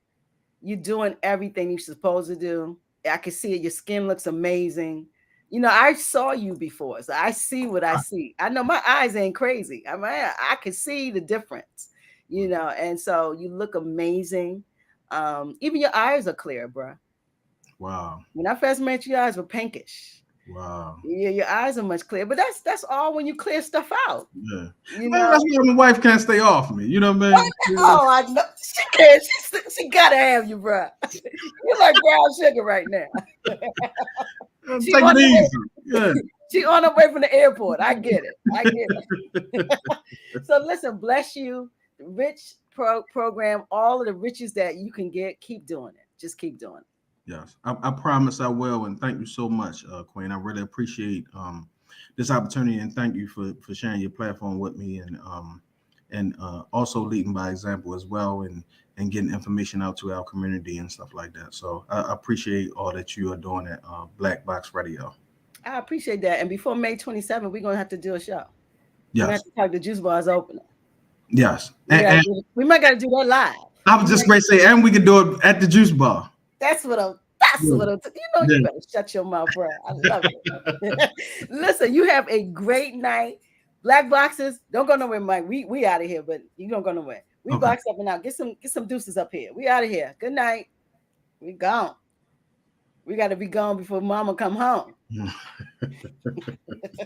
You're doing everything you're supposed to do. I can see it. Your skin looks amazing. You know, I saw you before, so I see what I see. I know my eyes ain't crazy. I mean, I can see the difference, you know, and so you look amazing. Even your eyes are clear, bro. Wow. When I first met you, your eyes were pinkish. Wow. Yeah, your eyes are much clearer, but that's all when you clear stuff out. Yeah. You know? That's why my wife can't stay off me. You know what I mean? Oh, I know. She can't. She gotta have you, bro. You're like brown sugar right now. Take it easy. Yeah. She on her way from the airport. I get it. So listen, bless you. Rich program, all of the riches that you can get. Keep doing it. Just keep doing it. Yes, I promise I will, and thank you so much, Queen. I really appreciate this opportunity, and thank you for sharing your platform with me, and also leading by example as well, and getting information out to our community and stuff like that. So I appreciate all that you are doing at Black Box Radio. I appreciate that. And before May 27th, we're gonna have to do a show. Yes, we have to talk to Juice Bar's opener. Yes, we might gotta do that live. I was just going to say, and we can do it at the Juice Bar. That's what I'm. You know, you better shut your mouth, bro. I love it. Listen, you have a great night. Black boxes, don't go nowhere, Mike. We out of here, but you don't go nowhere. We Okay. box up and out. Get some deuces up here. We out of here. Good night. We gone. We got to be gone before Mama come home.